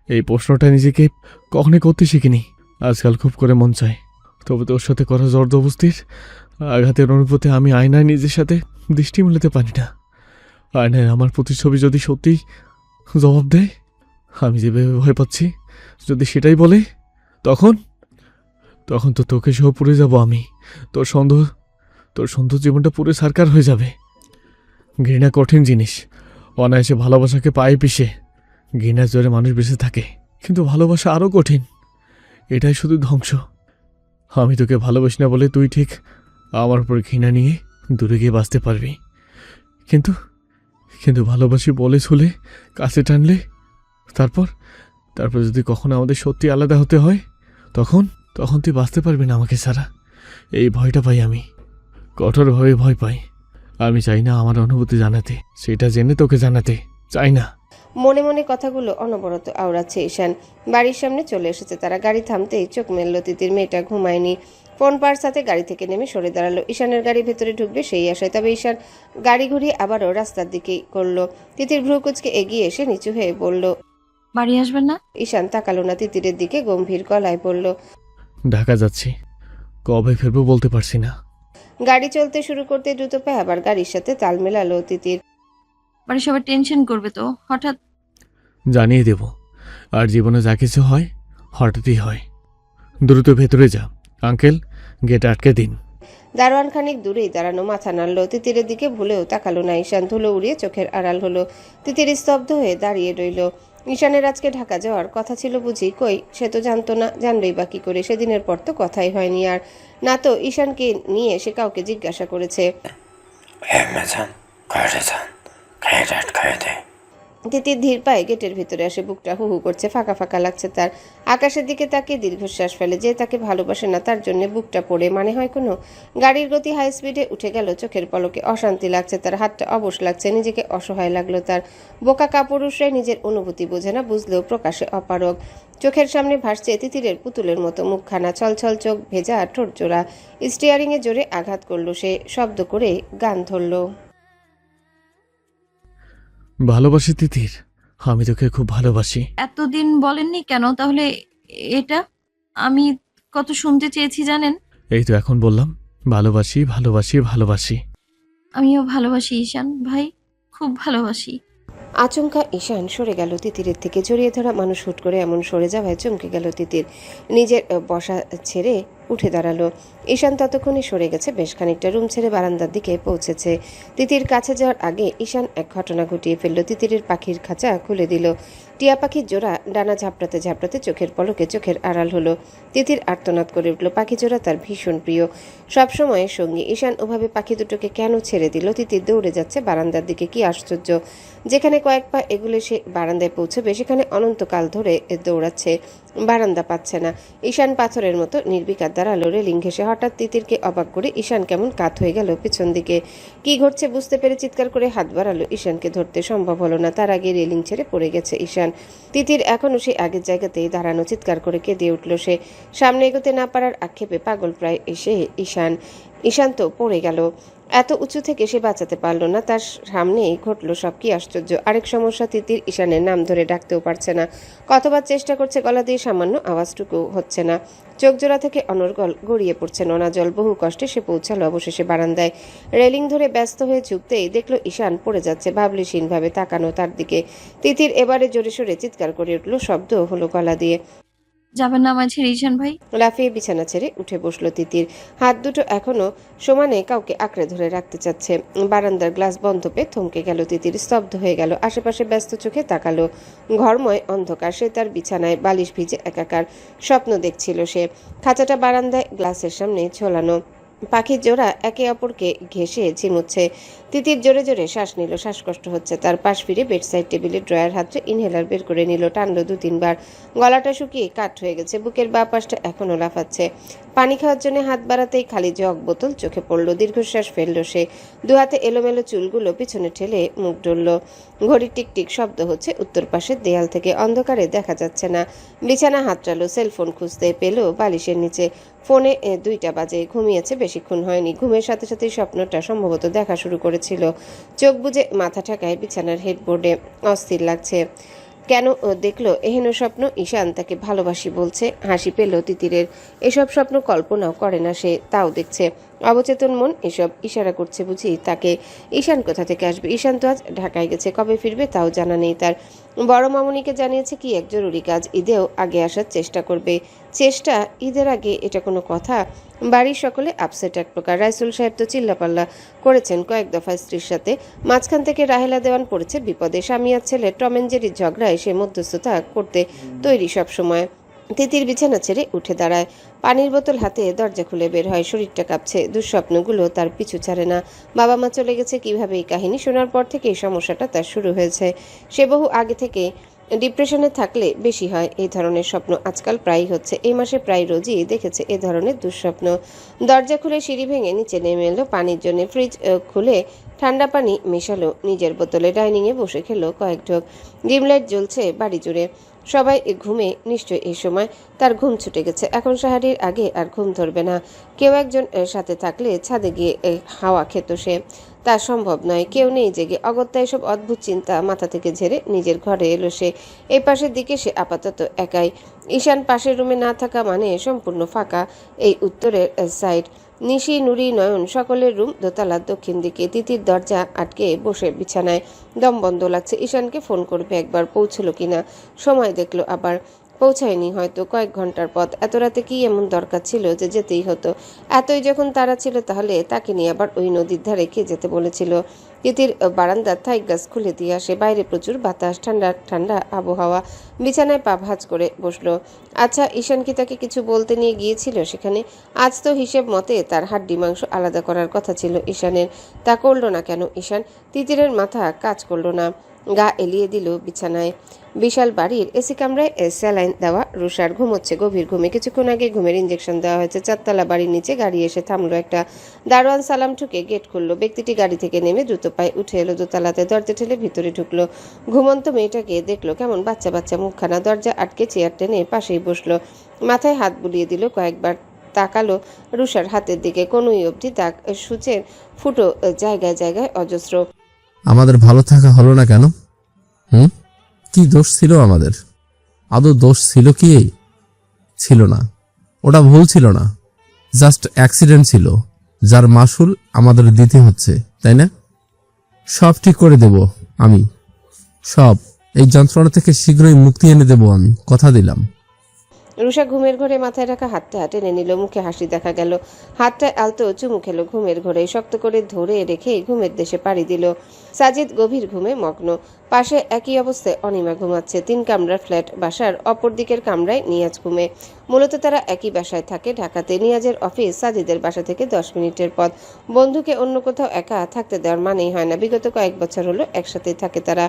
এই প্রশ্নটা নিজেকে কখনই করতে শিখিনি। আজকাল খুব করে মন চায় তবে তোর সাথে করা জবরদস্তির আঘাতের অনুভূতি আমি আয়নায় নিজের সাথে দৃষ্টি মেলাতে পারি না। আয়নায় আমার প্রতিচ্ছবি যদি সত্যিই জবাব দেয়, আমি যেভাবে ভয় পাচ্ছি, যদি সেটাই বলে, তখন তখন তো তোকে সহ পুড়ে যাব আমি। তোর সুন্দর জীবনটা পুরো সারকার হয়ে যাবে। ঘৃণা কঠিন জিনিস, অনায়াসে ভালোবাসাকে পায়ে পিষে ঘৃণার জোরে মানুষ বেঁচে থাকে, কিন্তু ভালোবাসা আরও কঠিন, এটাই শুধু ধ্বংস। আমি তোকে ভালোবাসি না বলে তুই ঠিক আমার উপর ঘৃণা নিয়ে দূরে গিয়ে বাঁচতে পারবি, কিন্তু কিন্তু ভালোবাসি বলে ছুলে কাছে টানলে, তারপর যদি কখনো আমাদের সত্যি আলাদা হতে হয়, তখন তুই বাঁচতে পারবি না আমাকে ছাড়া। এই ভয়টা পাই আমি, কঠোরভাবে ভয় পাই। আমি চাই না আমার অনুভূতি জানাতে, সেটা জেনে তোকে জানাতে চাই না। মনে মনে কথাগুলো অনবরত আওড়াচ্ছে ঈশান। বাড়ির সামনে চলে এসেছে তারা। গাড়ি থামতেই চোখ মেলল তিতির। মেয়েটা ঘুমায়নি। ফোন পার্স হাতে গাড়ি থেকে নেমে সরে দাঁড়ালো। ঈশানের গাড়ি ভেতরে ঢুকবে সেই আশায়, তবে ঈশান গাড়ি ঘুরিয়ে আবারও রাস্তার দিকেই করলো। তিতির ভ্রু কুঁচকে এগিয়ে এসে নিচু হয়ে বলল, বাড়ি আসবেন না? ঈশান তাকালো না, তিতিরের দিকে গম্ভীর গলায় বলল, ঢাকা যাচ্ছি, কবে ফিরবো বলতে পারছি না। গাড়ি চলতে শুরু করতে দ্রুত পায়ে আবার গাড়ির সাথে তাল মেলালো তিতির। বাড়ি সবাই টেনশন করবে তো, হঠাৎ। জানিয়ে দেব, আর জীবনে যা কিছু হয় হঠাৎই হয়। দ্রুত ভেতরে যা, আঙ্কেল গেট আটকে দিন। দারোয়ান খানিক দূরেই দাঁড়ানো, মাথা নাড়ল। তিতিরের দিকে ভুলেও তাকালো না ঈশান। ধুলো উড়িয়ে চোখের আড়াল হলো। তিতির স্তব্ধ হয়ে দাঁড়িয়ে রইল। ঈশানের আজকে ঢাকা যাওয়ার কথা ছিল বুঝি? কই, সে তো জানতো না, জানবেই বা কি করে? সেদিনের পর তো কথাই হয়নি, আর না তো ঈশানকে নিয়ে সে কাউকে জিজ্ঞাসা করেছে। তিতির ধীর পায়ে গেটের ভিতরে আসে। বুকটা হু হু করছে, ফাঁকা ফাঁকা লাগছে তার। আকাশের দিকে তাকিয়ে দীর্ঘশ্বাস ফেলে। যে তাকে ভালোবাসে না তার জন্য বুকটা পড়ে মানে হয় কোনো? গাড়ির গতি হাই স্পিডে উঠে গেল। চোখের পলকে অশান্তি লাগছে তার, হাতটা অবশ লাগছে, নিজেকে অসহায় লাগলো তার। বোকা কাপুরুষরাই নিজের অনুভূতি বোঝে না, বুঝলেও প্রকাশে অপারগ। চোখের সামনে ভাসছে তিতিরের পুতুলের মতো মুখখানা, ছলছল চোখ, ভেজা ঠোঁট জোড়া। স্টিয়ারিংয়ে জোরে আঘাত করলো সে, শব্দ করে গান ধরল। ভালোবাসি তিতির, আমি তোকে খুব ভালোবাসি। এতদিন বলেননি কেন তাহলে? এটা আমি কত শুনতে চেয়েছি জানেন? এই তো এখন বললাম, ভালোবাসি ভালোবাসি ভালোবাসি। আমিও ভালোবাসি ঈশান ভাই, খুব ভালোবাসি। আচমকা ঈশান সরে গেল তিতিরের থেকে। জড়িয়ে ধরা মানুষ হুট করে এমন সরে যাওয়ায় চমকে গেল তিতির। নিজের বসা ছেড়ে উঠে দাঁড়ালো। ঈশান ততক্ষণে সরে গেছে বেশ খানিকটা। রুম ছেড়ে বারান্দার দিকে পৌঁছেছে। তিতির কাছে যাওয়ার আগে ঈশান এক ঘটনা ঘটিয়ে ফেলল। তিতিরের পাখির খাঁচা খুলে দিল। টিয়া পাখির জোড়া ডানা ঝাপটাতে ঝাপটাতে চোখের পলকে চোখের আড়াল হলো। তিতির আর্তনাদ করে উঠল। পাখি জোড়া তার ভীষণ প্রিয়, সবসময়ের সঙ্গী। ঈশান ওভাবে পাখি দুটোকে কেন ছেড়ে দিল? তিতির দৌড়ে যাচ্ছে বারান্দার দিকে। কি আশ্চর্য, যেখানে কয়েক পা এগুলে সে বারান্দায় পৌঁছবে সেখানে অনন্তকাল ধরে দৌড়াচ্ছে, বারান্দা পাচ্ছে না। ঈশান পাথরের মতো নির্বিকার দাঁড়ালো রেলিং ঘেঁষে। হঠাৎ তিতিরকে অবাক করে ঈশান কেমন কাত হয়ে গেল পেছন দিকে। কি ঘটছে বুঝতে পেরে চিৎকার করে হাত বাড়ালো। ঈশানকে ধরতে সম্ভব হলো না, তার আগে রেলিং ছেড়ে পড়ে গেছে ঈশান। তিতির এখনও সেই আগের জায়গাতেই দাঁড়ানো। চিৎকার করে কেঁদে উঠল সে। সামনে এগোতে না পারার আক্ষেপে পাগল প্রায় এসে ঈশান তো পড়ে গেল। এত উঁচু থেকে সে বাঁচাতে পারল না, তার সামনেই ঘটলো সব। কি আশ্চর্য! আরেক সমস্যা, তিতির ঈশানের নাম ধরে ডাকতেও পারছে না। কতবার চেষ্টা করছে, গলা দিয়ে সামান্য আওয়াজটুকু হচ্ছে না। চোখ জোড়া থেকে অনর্গল গড়িয়ে পড়ছে নোনা জল। বহু কষ্টে সে পৌঁছালো অবশেষে বারান্দায়। রেলিং ধরে ব্যস্ত হয়ে ঝুঁকতেই দেখলো ঈশান পড়ে যাচ্ছে। ভাবলেশীনভাবে তাকানো তার দিকে। তিতির এবারে জোরে সোরে চিৎকার করে উঠল, শব্দ হলো গলা দিয়ে। যাবেন না আমার ছেড়ে ঈশান ভাই? লাফিয়ে বিছানা ছেড়ে উঠে বসলো তিতির। হাত দুটো এখনো সমানে কাউকে আঁকড়ে ধরে রাখতে চাচ্ছে। বারান্দার গ্লাস বন্ধ পেয়ে থমকে গেল তিতির, স্তব্ধ হয়ে গেল। আশেপাশে ব্যস্ত চোখে তাকালো। ঘরময় অন্ধকার। সে তার বিছানায় বালিশ ভিজে একাকার। স্বপ্ন দেখছিল সে। খাঁচাটা বারান্দায় গ্লাসের সামনে ঝোলানো। পাখির জোড়া একে অপরকে ঘেঁষে ঝিমুচ্ছে। তিতির জোরে জোরে শ্বাস নিল, শ্বাসকষ্ট হচ্ছে তার। পাশ ফিরে বেডসাইড টেবিলে ড্রয়ার হাতে ইনহেলার বের করে নিল, টানলো 2-3 বার। গলাটা শুকিয়ে কাঠ হয়ে গেছে, বুকের বাঁ পাশটা এখনো লাফাচ্ছে। পানি খাওয়ার জন্য হাত বাড়াতেই খালি জগ বোতল চোখে পড়লো। দীর্ঘশ্বাস ফেলল সে। দু হাতে এলোমেলো চুলগুলো পিছনে ঠেলে মুখ ডলল। ঘড়ির টিকটিক শব্দ হচ্ছে উত্তর পাশের দেয়াল থেকে। অন্ধকারে দেখা যাচ্ছে না। বিছানা হাতড়ালো, সেলফোন খুঁজতে পেল বালিশের নিচে। ফোনে 2টা বাজে। ঘুমিয়েছে বেশিক্ষণ হয়নি। ঘুমের সাথে সাথে স্বপ্নটা সম্ভবত দেখা শুরু করেছিল। চোখ বুজে মাথা ঠেকায় বিছানার হেডবোর্ডে। অস্থির লাগছে। কেন দেখলো এহেন স্বপ্ন? ঈশান তাকে ভালোবাসি বলছে। হাসি পেল তিতিরের। এসব স্বপ্ন কল্পনাও করে না সে, তাও দেখছে। অবচেতন মন এসব ইশারা করছে বুঝি তাকে। ঈশান কোথা থেকে আসবে? ঈশান তো আজ ঢাকায় গেছে, কবে ফিরবে তাও জানা নেই তার। বড় মামুনিকে জানিয়েছে কি এক জরুরি কাজ, ঈদেও আগে আসার চেষ্টা করবে। চেষ্টা? ঈদের আগে? এটা কোনো কথা? বাড়ির সকলে আপসেট এক প্রকার। রাইসুল সাহেব তো চিল্লাপাল্লা করেছেন কয়েক দফা স্ত্রীর সাথে। মাঝখান থেকে রাহেলা দেওয়ান পড়েছে বিপদে। স্বামী আর ছেলে টম এন্ড জেরির ঝগড়ায় সে মধ্যস্থতা করতে তৈরি সব সময়। তিতির বিছানা ছেড়ে উঠে দাঁড়ায়, পানির বোতল হাতে দরজা খুলে বের হয়। শরীরটা কাঁপছে, দুঃস্বপ্নগুলো তার পিছু ছাড়ে না। বাবা মা চলে গেছে কিভাবে, এই কাহিনী শোনার পর থেকে এই সমস্যাটা তার শুরু হয়েছে। সে বহু আগে থেকে ডিপ্রেশনে থাকলে বেশি হয় এই ধরনের স্বপ্ন। আজকাল প্রায়ই হচ্ছে, এই মাসে প্রায় রোজই দেখেছে এ ধরনের দুঃস্বপ্ন। দরজা খুলে সিঁড়ি ভেঙে নিচে নেমে এলো পানির জন্য। ফ্রিজ খুলে ঠান্ডা পানি মেশালো নিজের বোতলে। ডাইনিংয়ে বসে খেলো কয়েক ঢোক। ডিম লাইট জ্বলছে বাড়ি জুড়ে। সবাই ঘুমে নিশ্চয় এই সময়। তার ঘুম ছুটে গেছে, এখন সাহারির আগে আর ঘুম ধরবে না। কেউ একজন সাথে থাকলে ছাদে গিয়ে হাওয়া খেত সে। তা সম্ভব নয়, কেউ নেই জেগে। অগত্যা এসব অদ্ভুত চিন্তা মাথা থেকে ঝেড়ে নিজের ঘরে এলো সে। এই পাশের দিকে সে আপাতত একাই। ঈশান পাশের রুমে না থাকা মানে সম্পূর্ণ ফাঁকা এই উত্তরের সাইড। নিশি, নুরি, নয়ন সকলের রুম দোতলার দক্ষিণ দিকে। তিতির দরজা আটকে বসে বিছানায়, দম বন্ধ লাগছে। ঈশানকে ফোন করবে একবার, পৌঁছলো কিনা। সময় দেখলো আবার, পৌঁছায়নি হয়তো। কয়েক ঘন্টার পথ। এত রাতে কি এমন দরকার ছিল যে যেতেই হতো? এতই যখন তারা ছিল তাহলে তাকে নিয়ে আবার ওই নদীর ধারে কে যেতে বলেছিল? তিতির বারান্দার থাই গ্লাস খুলে দিয়ে আসে। বাইরে প্রচুর বাতাস, ঠান্ডা ঠান্ডা আবহাওয়া। বিছানায় পা ভাঁজ করে বসলো। আচ্ছা, ঈশান কি তাকে কিছু বলতে নিয়ে গিয়েছিল সেখানে? আজ তো হিসেব মতে তার হাড্ডি মাংস আলাদা করার কথা ছিল ঈশানের। তা করলো না কেন ঈশান? তিতিরের মাথা কাজ করলো না। গা এলিয়ে দিল বিছানায়। বিশাল বাড়ির এসি কামরায় স্যালাইন দেওয়া রুষার ঘুমোচ্ছে গভীর ঘুমে। কিছুক্ষণ আগে ঘুমের ইঞ্জেকশন দেওয়া হয়েছে। চারতলা বাড়ির নিচে গাড়ি এসে থামলো একটা। দারোয়ান সালাম ঠুকে গেট খুললো। ব্যক্তিটি গাড়ি থেকে নেমে দ্রুত পায়ে উঠে এলো দোতলাতে। দরজা ঠেলে ভিতরে ঢুকলো। ঘুমন্ত মেয়েটাকে দেখলো, কেমন বাচ্চা বাচ্চা মুখখানা। দরজা আটকে চেয়ার টেনে পাশেই বসলো। মাথায় হাত বুলিয়ে দিল কয়েকবার। তাকালো রুষার হাতের দিকে। কোনোই অবধি দাগ, সূচের ফুটো জায়গায় জায়গায় অজস্র। আমাদের ভালো থাকা হলো না কেন? কি দোষ ছিল আমাদের? আদৌ দোষ ছিল কি? ছিল না। ওটা ভুল ছিল না, জাস্ট অ্যাক্সিডেন্ট ছিল, যার মাসুল আমাদের দিতে হচ্ছে, তাই না? সব ঠিক করে দেব আমি, সব। এই যন্ত্রণা থেকে শীঘ্রই মুক্তি এনে দেব আমি, কথা দিলাম। রুষা ঘুমের ঘরে মাথায় রাখা হাতটা টেনে নিল। মুখে হাসি দেখা গেল। হাতটা আলতো চুমু খেলো ঘুমের ঘরে। শক্ত করে ধরে রেখে ঘুমের দেশে পাড়ি দিল। সাজিদ গভীর ঘুমে মগ্ন। পাশে একই অবস্থায় অনিমা ঘুমাচ্ছে। 3 কামরার ফ্ল্যাট। বাসার অপর দিকের কামরায় নিয়াজ ঘুমে। মূলত তারা একই বাসায় থাকে ঢাকাতে। নিয়াজের অফিস সাজিদের বাসা থেকে 10 মিনিটের পথ। বন্ধুকে অন্য কোথাও একা থাকতে দেওয়ার মানেই হয় না। বিগত কয়েক বছর হলো একসাথেই থাকে তারা।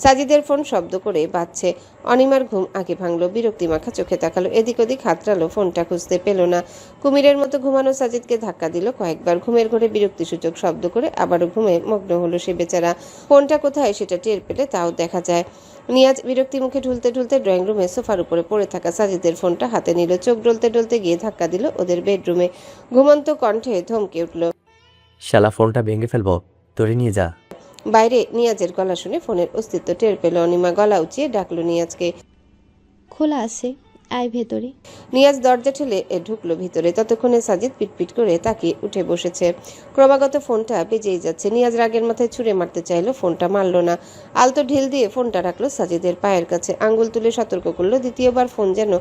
সাজিদের ফোন শব্দ করে বাজছে। অনিমার ঘুম আগে ভাঙলো। বিরক্তি মাখা চোখে তাকালো। এদিক ওদিক হাতড়ালো, ফোনটা খুঁজতে পেল না। কুমিরের মতো ঘুমানো সাজিদকে ধাক্কা দিল কয়েকবার। ঘুমের ঘরে বিরক্তিসূচক শব্দ করে আবারও ঘুমে মগ্ন হলো সে বেচারা। ফোনটা কোথায় সেটা টের পেলে তাও দেখা যায়। নিয়াজ বিরক্তি মুখে ঢুলতে ঢুলতে ড্রয়িং রুমে সোফার উপরে পড়ে থাকা সাজিদের ফোনটা হাতে নিল। চোখ ডলতে ডলতে গিয়ে ধাক্কা দিল ওদের বেডরুমে। ঘুমন্ত কণ্ঠে ধমকে উঠল, শালা ফোনটা ভেঙে ফেলবো, ধরে নিয়ে যা। বাইরে নিয়াজের গলা শুনে ফোনের অস্তিত্ব টের পেল অনিমা। গলা উঁচিয়ে ডাকলো নিয়াজকে। খোলা আছে, আয় ভেতরে। নিয়াজ দরজা ঠেলে ঢুকলো ভিতরে। ততক্ষণে সাজিদ পিটপিট করে তাকিয়ে উঠে বসেছে। ক্রমাগত ফোনটা বেজেই যাচ্ছে। নিয়াজ রাগের মাথায় ছুঁড়ে মারতে চাইলো, ফোনটা মারল না। আলতো ঢিল দিয়ে ফোনটা রাখলো সাজিদের পায়ের কাছে। আঙ্গুল তুলে সতর্ক করলো দ্বিতীয়বার ফোন যেন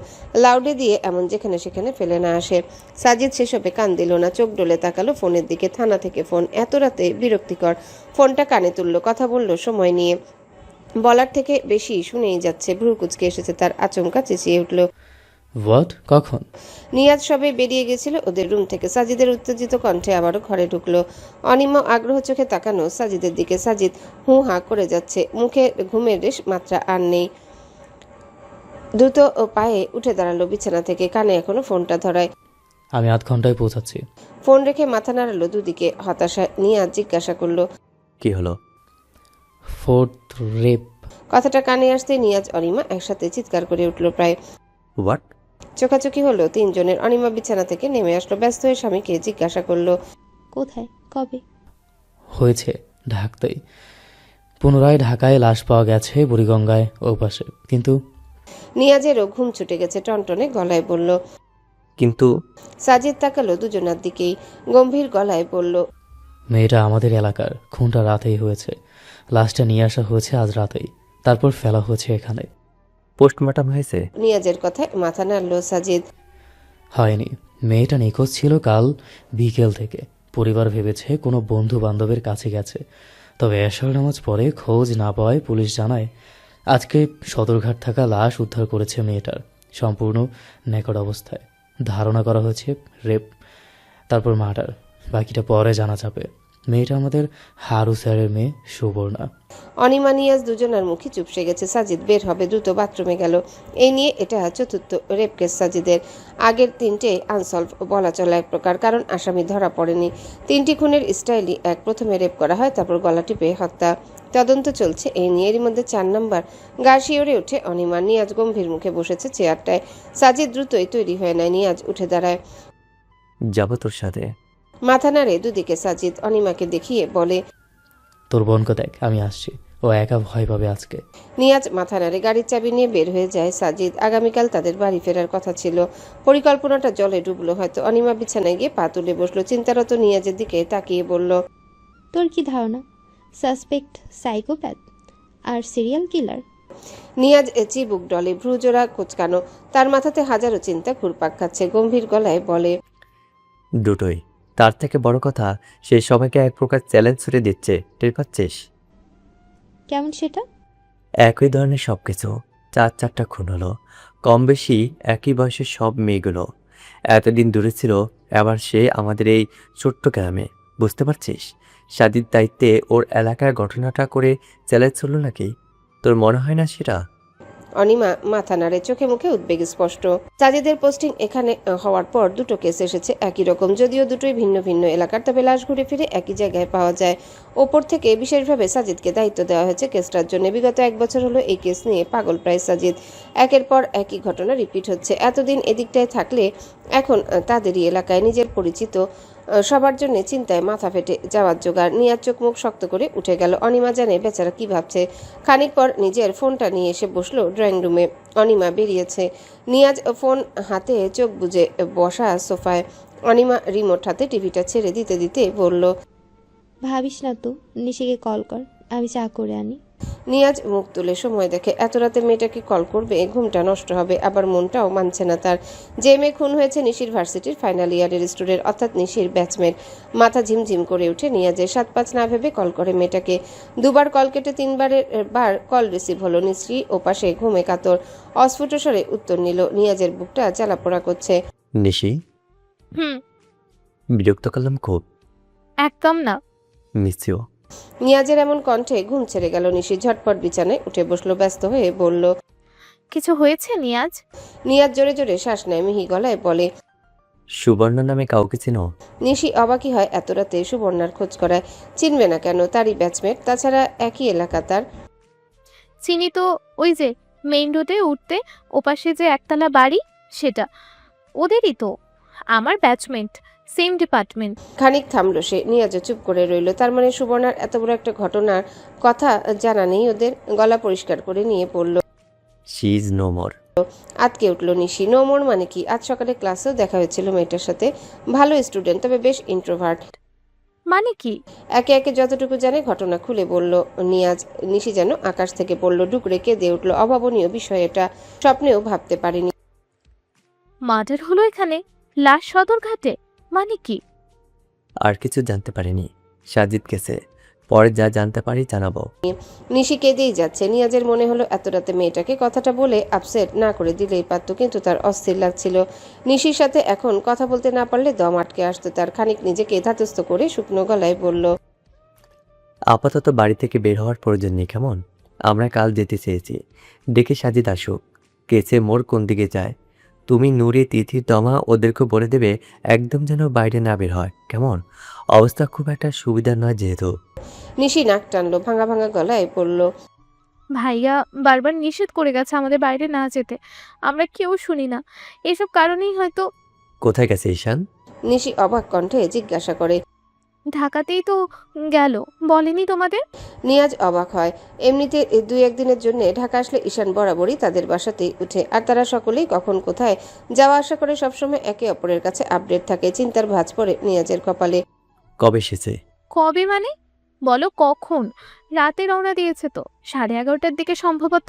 লাউডে দিয়ে এমন যেখানে সেখানে ফেলে না আসে। সাজিদ সেসবে কান দিল না। চোখ ডলে তাকালো ফোনের দিকে। থানা থেকে ফোন, এত রাতে, বিরক্তিকর। ফোনটা কানে তুললো, কথা বললো সময় নিয়ে। বলার থেকে বেশি শুনেই যাচ্ছে। ভ্রু কুচকে এসেছে তার। আচমকা চেঁচিয়ে উঠল, হোয়াট? কখন? নিয়াজ সবে বেরিয়ে গেছিল ওদের রুম থেকে। সাজিদের উত্তেজিত কণ্ঠে আবারও ঘরে ঢুকলো। অনিমা আগ্রহ চোখে তাকানো সাজিদের দিকে। সাজিদ হু হা করে যাচ্ছে। মুখে ঘুমের রেশ মাত্রা আর নেই। দ্রুত পায়ে উঠে দাঁড়ালো বিছানা থেকে। কানে এখনো ফোনটা ধরায়। আমি আধ ঘন্টায় পৌঁছাচ্ছি। ফোন রেখে মাথা নাড়ালো দুদিকে। হতাশায় নিয়াজ জিজ্ঞাসা করলো, কি হলো? 4th rape. কথাটা কানে আসতে নিয়াজ অনিমা একসাথে চিৎকার করে উঠল প্রায়। হোয়াট? চোখাচোখি হলো তিনজনের। অনিমা বিছানা থেকে নেমে আসলো। ব্যস্ত হয়ে স্বামীকে জিজ্ঞাসা করলো, কোথায়, কবে? হয়েছে ঢাকতেই, পুনরায় ঢাকায় লাশ পাওয়া গেছে বুড়িগঙ্গায় ওপাশে। কিন্তু নিয়াজেরও ঘুম ছুটে গেছে, টনটনে গলায় বলল। কিন্তু সাজিদ তাকালো দুজনার দিকেই, গম্ভীর গলায় বলল। মেয়েটা আমাদের এলাকার, খুনটা রাতেই হয়েছে। লাশটা নিয়ে আসা হয়েছে আজ রাতেই, তারপর ফেলা হয়েছে এখানে। পোস্টমর্টম হয়েছে? নিয়াজের কথায় মাথা নাড়ল সাজিদ। হয়নি, মেয়েটা নিখোঁজ ছিল কাল বিকেল থেকে। পরিবার ভেবেছে কোনো বন্ধু বান্ধবের কাছে গেছে, তবে এশার নামাজ পরে খোঁজ না পাওয়ায় পুলিশ জানায় আজকে সদরঘাট থাকা লাশ উদ্ধার করেছে মেয়েটার, সম্পূর্ণ নেকড় অবস্থায়। ধারণা করা হয়েছে রেপ, তারপর মার্ডার। বাকিটা পরে জানা যাবে। মেয়েটা আমাদের হারু স্যারের মেয়ে সুবর্ণা। অনিমা নিয়াজ দুজনার মুখে চুপসে গেছে। সাজিদ বের হবে, দ্রুত বাথরুমে গেল। এই নিয়ে এটা চতুর্থ রেপ কেস সাজিদের। আগের তিনটে আনসলভ বলা চলা এক প্রকার, কারণ আসামি ধরা পড়েনি। তিনটি খুনের স্টাইলই এক, প্রথমে রেপ করা হয়, তারপর গলা টিপে হত্যা। তদন্ত চলছে এই নিয়ে। এরই মধ্যে 4 নম্বর গা শিওরে ওঠে অনিমা। নিয়াজ গম্ভীর মুখে বসেছে চেয়ারটায়। সাজিদ দ্রুতই তৈরি হয়ে নেয়। নিয়াজ উঠে দাঁড়ায়। যাব তোর সাথে। মাথা নাড়ে দুদিকে সাজিদ, অনিমাকে দেখিয়ে বলে। তোর বোনকে দেখ, আমি আসছি। ও একা ভয় পাবে আজকে। নিয়াজ মাথা নাড়ে। গাড়ির চাবি নিয়ে বের হয়ে যায় সাজিদ। আগামীকাল তাদের বাড়ি ফেরার কথা ছিল। পরিকল্পনাটা জলে ডুবলো হয়তো। অনিমা বিছানায় গিয়ে পা তুলে বসলো। চিন্তারত নিয়াজের দিকে তাকিয়ে বলল। তোর কি ধারণা? সাসপেক্ট সাইকোপ্যাথ আর সিরিয়াল কিলার? নিয়াজ চিবুক ডলে, ভ্রুজোড়া কোচকানো। তার মাথাতে হাজারো চিন্তা ঘুরপাক খাচ্ছে। গম্ভীর গলায় বলে। দুটোই। তার থেকে বড় কথা, সে সবাইকে এক প্রকার চ্যালেঞ্জ ছুড়ে দিচ্ছে, টের পাচ্ছিস? কেমন সেটা? একই ধরনের সব কিছু। 4-4টা খুন হলো, কম বেশি একই বয়সের সব মেয়েগুলো। এতদিন দূরে ছিল, আবার সে আমাদের এই ছোট্ট গ্রামে। বুঝতে পারছিস? স্বাধীন দায়িত্বে ওর এলাকার ঘটনাটা করে চ্যালেঞ্জ হলো নাকি? তোর মনে হয় না সেটা? অনিমা মাথা নাড়ে, চোখে মুখে উদ্বেগ স্পষ্ট। সাজিদের পোস্টিং এখানে হওয়ার পর দুটো কেস এসেছে একই রকম, যদিও দুটোই ভিন্ন ভিন্ন এলাকার, তবে লাশ ঘুরে ফিরে একই জায়গায় পাওয়া যায়। ওপর থেকে বিশেষভাবে সাজিদকে দায়িত্ব দেওয়া হয়েছে কেসটার জন্য। বিগত 1 বছর হলো এই কেস নিয়ে পাগল প্রায় সাজিদ। একের পর একই ঘটনা রিপিট হচ্ছে। এতদিন এদিকটায় থাকলে এখন তাদেরই এলাকায়, নিজের পরিচিত সবার জন্য চিন্তায় মাথা ফেটে যাওয়ার জোগাড়। নিয়াজ চোখ মুখ শক্ত করে উঠে গেল। অনিমা জানে বেচারা কি ভাবছে। খানিক পর নিজের ফোনটা নিয়ে এসে বসলো ড্রয়িং রুমে। অনিমা বেরিয়েছে। নিয়াজ ফোন হাতে চোখ বুজে বসা সোফায়। অনিমা রিমোট হাতে টিভিটা ছেড়ে দিতে দিতে বলল। ভাবিস না তো, নিশিকে কল কর, আমি চা করে আনি। নিয়াজ মুখ তুলে সময় দেখে। এত রাতে মেয়েটাকে কল করবে? ঘুমটা নষ্ট হবে, আবার মনটাও মানছে না তার। যে মেয়ে খুন হয়েছে নিশির ভার্সিটির ফাইনাল ইয়ারের স্টুডেন্ট, অর্থাৎ নিশির ব্যাচমেট। মাথা ঝিমঝিম করে উঠে নিয়াজের 7-5 না ভেবে কল করে মেয়েটাকে। 2বার কল কেটে 3বার কল রিসিভ হলো। নিশ্রী ওপাশে ঘুমে কাতর, অস্ফুট স্বরে উত্তর নিল। নিয়াজের বুকটা জ্বালাপোড়া করছে। নিশি, হুম। বিরক্ত করলাম খুব? একদম না। Miss you. নিয়াজের এমন কণ্ঠে ঘুম ছেড়ে গেল। নিশি ঝটপট বিছানায় উঠে বসলো, ব্যস্ত হয়ে বলল। কিছু হয়েছে নিয়াজ? নিয়াজ জোরে জোরে শ্বাস নেয়, মিহি গলায় বলে। সুবর্ণ নামে কাউকে চিনো? নিশি অবাকই হয় এত রাতে সুবর্ণার খোঁজ করায়। চিনবে না কেন? তারই ব্যাচমেট, তাছাড়া একই এলাকা তার। চিনি তো, ওই যে মেইন রোডে উঠতে ওপাশে যে একতলা বাড়ি, সেটা ওদেরই তো। আমার ব্যাচমেন্ট, সেম ডিপার্টমেন্ট। খানিক থামলো সে। নিয়াজও চুপ করে রইল। তার মানে সুবর্ণার এত বড় একটা ঘটনার কথা জানা নেই ওদের। গলা পরিষ্কার করে নিয়ে পড়ল। She is no more. আতকে উঠল নিশি। নো মোর মানে কি? আজ সকালে ক্লাসেও দেখা হয়েছিল মেয়েটার সাথে। ভালো স্টুডেন্ট, তবে বেশ ইন্ট্রোভার্ট। মানে কি? একে একে যতটুকু জানে ঘটনা খুলে বলল নিয়াজ। নিশি যেন আকাশ থেকে পড়ল, ডুকরে কেঁদে উঠল। অভাবনীয় বিষয় এটা, স্বপ্নেও ভাবতে পারিনি। মার্ডার হলো এখানে, লাশ সদরঘাটে, মানে কি? আর কিছু জানতে পারিনি। সাজিদ গেছে, পরে যা জানতে পারি জানাবো। নিশি কেঁদেই যাচ্ছে। নিয়াজের মনে হলো এত রাতে মেয়েটাকে কথাটা বলে আপসেট না করে দিলেই পারত, কিন্তু তার অস্থির লাগছিল। নিশির সাথে এখন কথা বলতে না পারলে দম আটকে আসতো তার। খানিক নিজেকে ধাতস্থ করে শুকনো গলায় বলল। আপাতত বাড়ি থেকে বের হওয়ার প্রয়োজন নেই, কেমন? আমরা কাল যেতে চেয়েছি, ডেকে সাজিদ আসুক। কেসে মোড় কোন দিকে যায় তুমি, নুরি, তিথি, তমা ওদেরকে বলে দেবে একদম যেন বাইরে না বের হয়, কেমন? অবস্থা খুব একটা সুবিধা নয় যেহেতু। নিশি নাক টানলো, ভাঙা ভাঙা গলায় বলল। ভাইয়া বারবার নিষেধ করে গেছে আমাদের বাইরে না যেতে, আমরা কেউ শুনি না। এসব কারণেই হয়তো। কোথায় গেছে ঈশান? নিশি অবাক কণ্ঠে জিজ্ঞাসা করে। ঢাকাতেই তো গেল, বলেনি তোমাদের? নিয়াজ অবাক হয়। এমনিতে 2-1 দিনের জন্য ঢাকা আসলে ঈশান বরাবরই তাদের বাসাতেই উঠে, আর তারা সকলেই কখন কোথায় যাওয়া আসা করে সবসময় একে অপরের কাছে আপডেট থাকে। চিন্তার ভাঁজ পড়ে নিয়াজের কপালে। কবে এসেছে? কবে মানে? বলো কখন? রাতে রওনা দিয়েছে তো, 11:30টার দিকে সম্ভবত।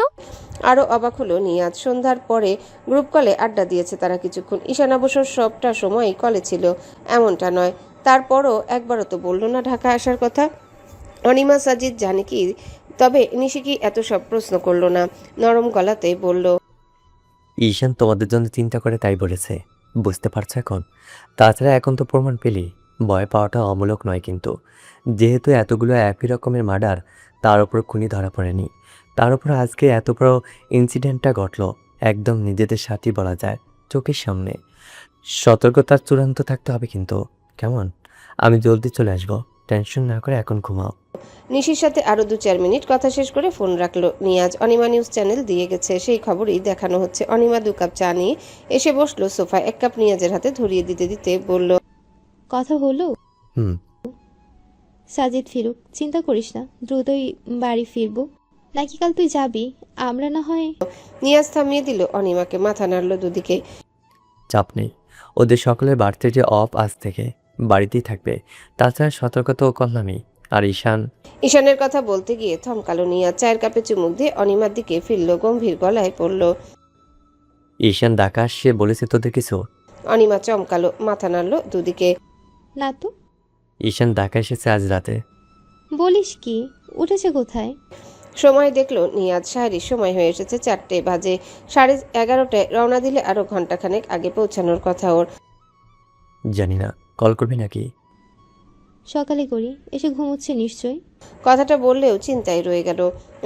আরও অবাক হলো নিয়াজ। সন্ধ্যার পরে গ্রুপ কলে আড্ডা দিয়েছে তারা কিছুক্ষণ। ঈশান অবশ্য সবটা সময়ই কলে ছিল এমনটা নয়, তারপরও একবারও তো বলল না ঢাকা আসার কথা। অনিমা সাজিদ জানে কি, তবে নিশিকি এত সব প্রশ্ন করলো না, নরম গলাতে বলল, ঈশান তোমাদের জন্য চিন্তা করে তাই বলেছে, বুঝতে পারছো এখন? তাছাড়া এখন তো প্রমাণ পেলি, ভয় পাওয়াটা অমূলক নয় কিন্তু। যেহেতু এতগুলো একই রকমের মার্ডার, তার উপর খুনি ধরা পড়েনি, তার উপর আজকে এত বড় ইনসিডেন্টটা ঘটলো একদম নিজেদের সাথেই বলা যায়, চোখের সামনে। সতর্কতার চূড়ান্ত থাকতে হবে কিন্তু, কেমন? আমি জলদি চলে আসবো, টেনশন না করে এখন ঘুমাও। নিশির সাথে আরো 2-4 মিনিট কথা শেষ করে ফোন রাখলো নিয়াজ। অনিমা নিউজ চ্যানেল দিয়ে গেছে, সেই খবরই দেখানো হচ্ছে। অনিমা 2 কাপ চা নিয়ে এসে বসলো সোফায়। 1 কাপ নিয়াজের হাতে ধরিয়ে দিতে দিতে বলল, কথা হলো? হুম। সাজিদ ফিরুক, চিন্তা করিস না, দ্রুতই বাড়ি ফিরবো। নাকি কাল তুই যাবি? আমরা না হয়। নিয়াজ থামিয়ে দিল অনিমাকে, মাথা নাড়ল দুদিকে। চাপ নেই, ওদের সকলের বার্থডে অফ আজ থেকে, বাড়িতেই থাকবে। তাছাড়া সতর্কতা ও করলামই। আর ঈশানের কথা বলতে গিয়ে থমকালো নিয়াজ। চায়ের কাপে চুমুক দিয়ে অনিমার দিকে ফিরল, গম্ভীর গলায় পড়ল, ঈশান ঢাকা আসছে বলেছে তোদের কিছু? অনিমা চমকালো, মাথা নাড়ল দুদিকে। না তো। ঈশান ঢাকা এসেছে আজ রাতে। বলিস কি? উঠেছে কোথায়? সময় দেখলো নিয়াজ, শাহরির সময় হয়ে এসেছে, 4টে বাজে। 11:30টায় রওনা দিলে আরো ঘন্টাখানেক আগে পৌঁছানোর কথা ওর। জানি না, কল করবি নাকি? সকালে করি, এসে ঘুমোচ্ছে নিশ্চয়ই। কথাটা বললেও চিন্তায় রয়ে গেল।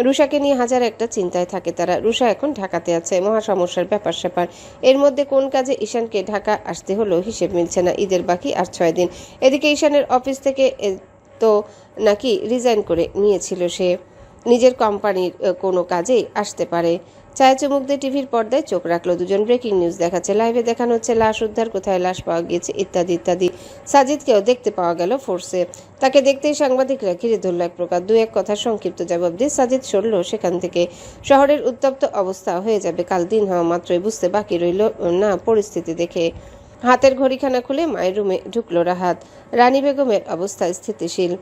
রুষাকে নিয়ে হাজার একটা চিন্তায় থাকে তারা। রুষা এখন ঢাকাতে আছে, মহা সমস্যার ব্যাপার স্যাপার। এর মধ্যে কোন কাজে ঈশানকে ঢাকা আসতে হলো হিসেব মিলছে না। ঈদের বাকি আর 6 দিন। এদিকে ঈশানের অফিস থেকে তো নাকি রিজাইন করে নিয়েছিল সে, নিজের কোম্পানির কোনো কাজেই আসতে পারে। চায়ে চুমুক দিয়ে টিভির পর্দায় চোখ রাখলো দুজন। ব্রেকিং নিউজ দেখাচ্ছে, লাইভে দেখানো হচ্ছে লাশ উদ্ধার, কোথায় লাশ পাওয়া গিয়েছে ইত্যাদি ইত্যাদি। সাজিদকেও দেখতে পাওয়া গেল ফোর্সে। তাকে দেখতেই সাংবাদিকরা ঘিরে ধরল এক প্রকার। 2-1 কথার সংক্ষিপ্ত জবাব দিয়ে সাজিদ সরল সেখান থেকে। শহরের উত্তপ্ত অবস্থা হয়ে যাবে কাল, দিন হওয়া মাত্রই। বুঝতে বাকি রইল না পরিস্থিতি দেখে। হাতের ঘড়িখানা খুলে মায়ের রুমে ঢুকলো রাহাত। রানী বেগমের অবস্থা স্থিতিশীল।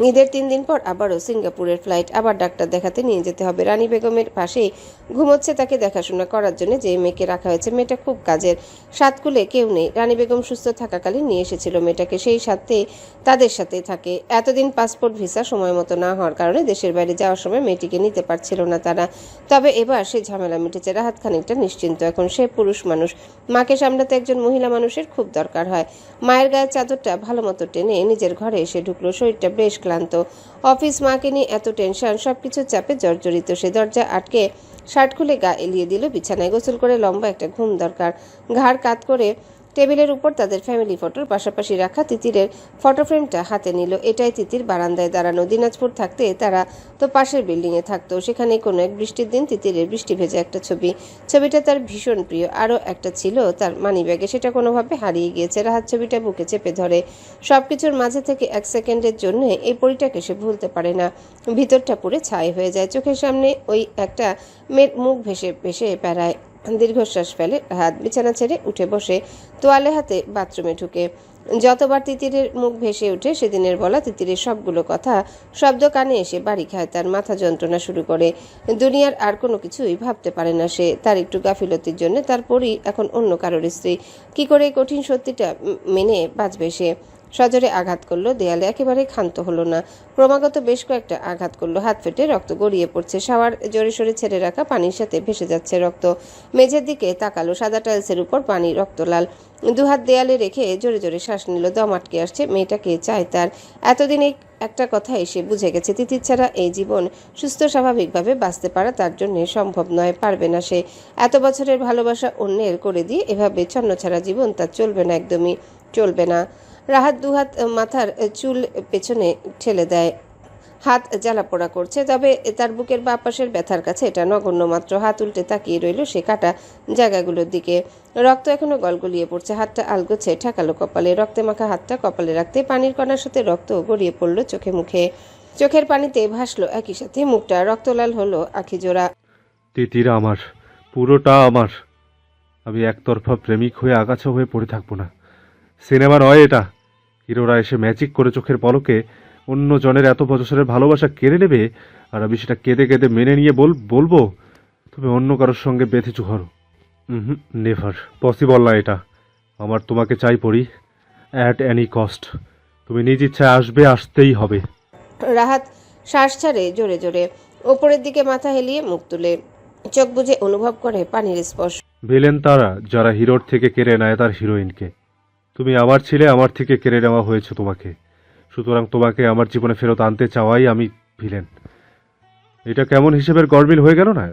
ঈদের 3 দিন পর আবারও সিঙ্গাপুরের ফ্লাইট, আবার ডাক্তার দেখাতে নিয়ে যেতে হবে। রানী বেগমের পাশেই ঘুমোচ্ছে তাকে দেখাশোনা করার জন্য যে মেয়েকে রাখা হয়েছে। মেয়েটা খুব কাজের, সাতকুলে কেউ নেই। রানী বেগম সুস্থ থাকাকালীন নিয়ে এসেছিল মেয়েটাকে, সেই সাথে তাদের সাথে থাকে। এতদিন পাসপোর্ট ভিসা সময় মতো না হওয়ার কারণে দেশের বাইরে যাওয়ার সময় মেয়েটিকে নিতে পারছিল না তারা। তবে এবার সে ঝামেলা মিটেছে। রাহাত খানিকটা নিশ্চিন্ত এখন। সে পুরুষ মানুষ, মাকে সামলাতে একজন মহিলা মানুষের খুব দরকার হয়। মায়ের গায়ের চাদরটা ভালো মতো টেনে নিজের ঘরে এসে ঢুকলো। শরীরটা বেশ ক্লান্ত। অফিস, মাকে নিয়ে এত টেনশন, সবকিছুর চাপে জর্জরিত সে। দরজা আটকে শার্ট খুলে গা এলিয়ে দিল বিছানায়। গোসল করে লম্বা একটা ঘুম দরকার। ঘাড় কাত করে টেবিলের উপর তাদের ফ্যামিলি ফটোর পাশাপাশি রাখা তিতিরের ফটো ফ্রেমটা হাতে নিল। এটাই তিতির বারান্দায় দাঁড়ানো। দিনাজপুর থাকতে তারা তো পাশের বিল্ডিংয়ে থাকতো। সেখানে কোনো এক বৃষ্টির দিন তিতিরের বৃষ্টি ভেজা একটা ছবি। ছবিটা তার ভীষণ প্রিয়। আরও একটা ছিল তার মানিব্যাগে, সেটা কোনোভাবে হারিয়ে গিয়েছে। রাহাত ছবিটা বুকে চেপে ধরে। সবকিছুর মাঝে থেকে 1 সেকেন্ডের জন্য এই পরিটাকে সে ভুলতে পারে না। ভিতরটা পুরো ছাই হয়ে যায়। চোখের সামনে ওই একটা মেয়ের মুখ ভেসে ভেসে বেড়ায়। দীর্ঘশ্বাস ফেলে হাত, বিছানা ছেড়ে উঠে বসে তোয়ালে হাতে বাথরুমে ঢুকে। যতবার তিতিরের মুখ ভেসে ওঠে সেদিনের বলা তিতিরের সবগুলো কথা শব্দ কানে এসে বাড়ি খায়। তার মাথা যন্ত্রণা শুরু করে। দুনিয়ার আর কোনো কিছুই ভাবতে পারে না সে। তার একটু গাফিলতির জন্য তার পরই এখন অন্য কারোর স্ত্রী। কি করে এই কঠিন সত্যিটা মেনে বাঁচবে সে? সজোরে আঘাত করলো দেয়ালে, একেবারে ক্ষান্ত হলো না। ক্রমাগত বেশ কয়েকটা আঘাত করলো। হাত ফেটে রক্ত গড়িয়ে পড়ছে। শাওয়ার জোরে সরে ছেড়ে রাখা পানির সাথে ভেসে যাচ্ছে রক্ত। মেঝের দিকে তাকালো, সাদা টাইলসের উপর পানি, রক্ত লাল। 2 হাত দেয়ালে রেখে জোরে জোরে শ্বাস নিল। দম আটকে আসছে। মেয়েটাকে চায় তার। এতদিন এই একটা কথা এসে বুঝে গেছে, তিতির ছাড়া এই জীবন সুস্থ স্বাভাবিকভাবে বাঁচতে পারা তার জন্য সম্ভব নয়, পারবে না সে। এত বছরের ভালোবাসা অন্যের করে দিয়ে এভাবে ছন্নছাড়া জীবন তার চলবে না, একদমই চলবে না। রাহাত 2 হাত মাথার চুল পেছনে ঠেলে দেয়। হাত জ্বালাপোড়া করছে, তবে তার বুকের বাঁ পাশের ব্যথার কাছে এটা নগণ্য মাত্র। হাত উল্টে তাকিয়ে রইল সে কাটা জায়গাগুলোর দিকে। রক্ত এখনো গলগলিয়ে পড়ছে, হাতটা আলগোছে ঠেকালো কপালে। রক্তে মাখা হাতটা কপালে রাখতে পানির কণার সাথে রক্ত গড়িয়ে পড়ল চোখে মুখে। চোখের পানিতে ভাসলো একই সাথে মুখটা, রক্তলাল হলো আখিজোড়া। তিতিরা আমার, পুরোটা আমার। আমি একতরফা প্রেমিক হয়ে আগাছা হয়ে পড়ে থাকবো না। সিনেমা নয় এটা। হিরোরা এসে ম্যাজিক করে চোখের পলকে অন্য জনের এত বছরের ভালোবাসা কেড়ে নেবে, আর আমি সেটা কেঁদে কেঁদে মেনে নিয়ে বলবো তুমি অন্য কারোর সঙ্গে বেঁধেছো ঘর। নেভার পসিবল না এটা। আমার তোমাকে চাই পড়ি, অ্যাট এনি কস্ট। তুমি নিজ ইচ্ছায় আসবে, আসতেই হবে। রাহাত শ্বাস ছাড়ে জোরে জোরে, ওপরের দিকে মাথা হেলিয়ে মুখ তুলে চোখ বুজে অনুভব করে পানির স্পর্শ। ভিলেন তারা যারা হিরোর থেকে কেড়ে নেয় তার হিরোইনকে। তুমি আমার ছিলে, আমার থেকে কেড়ে নেওয়া হয়েছে তোমাকে। সুতরাং তোমাকে আমার জীবনে ফেরত আনতে চাওয়াই আমি ভিলেন। এটা কেমন হিসেবের গরমিল হয়ে গেল না?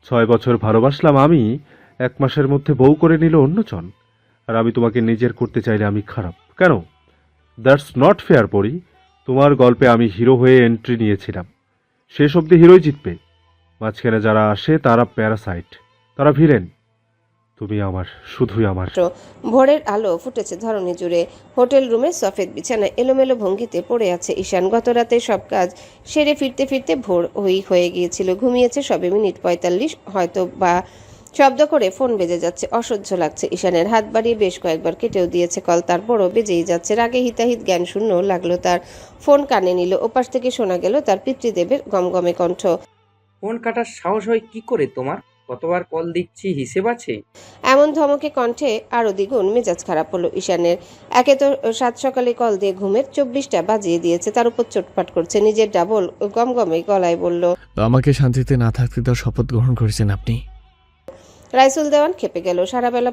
6 বছর ভালোবাসলাম আমি, 1 মাসের মধ্যে বউ করে নিল অন্যজন। আর আমি তোমাকে নিজের করতে চাইলে আমি খারাপ কেন? দ্যাটস নট ফেয়ার পড়ি। তোমার গল্পে আমি হিরো হয়ে এন্ট্রি নিয়েছিলাম, শেষ অবধি হিরোই জিতবে। মাঝখানে যারা আসে তারা প্যারাসাইট, তারা ভিলেন। তুমি আমার, শুধুই আমার। ভোরের আলো ফুটেছে ধরণী জুড়ে। হোটেল রুমে সফেদ বিছানায় এলোমেলো ভঙ্গিতে পড়ে আছে ঈশান। গত রাতে সব কাজ সেরে ফিরতে ফিরতে ভোর হয়ে গিয়েছিল। ঘুমিয়েছে সবে মিনিট 45, হয়তো বা। শব্দ করে ফোন বেজে যাচ্ছে, অসহ্য লাগছে ঈশানের। হাত বাড়িয়ে বেশ কয়েকবার কেটেও দিয়েছে কল, তারপরও বেজেই যাচ্ছে। রাগে হিতাহিত জ্ঞান শূন্য লাগলো তার। ফোন কানে নিল, ওপাশ থেকে শোনা গেল তার পিতৃদেবের গমগমে কণ্ঠ। ফোন কাটার সাহস হয় কি করে তোমার? কতবার কল দিচ্ছি, হিসেব আছে? এমন ধমকে কণ্ঠে আরো দ্বিগুণ মেজাজ খারাপ হলো ঈশানের। একে তো 7 সকালে কল দিয়ে ঘুমের 24টা বাজিয়ে দিয়েছে, তার উপর চোটপাট করছে। নিজের ডাবল গমগমে গলায় বলল, আমাকে শান্তিতে না থাকতে দেওয়ার শপথ গ্রহণ করেছেন আপনি। রাইসুল দেওয়ান খেপে গেল। সারাবেলা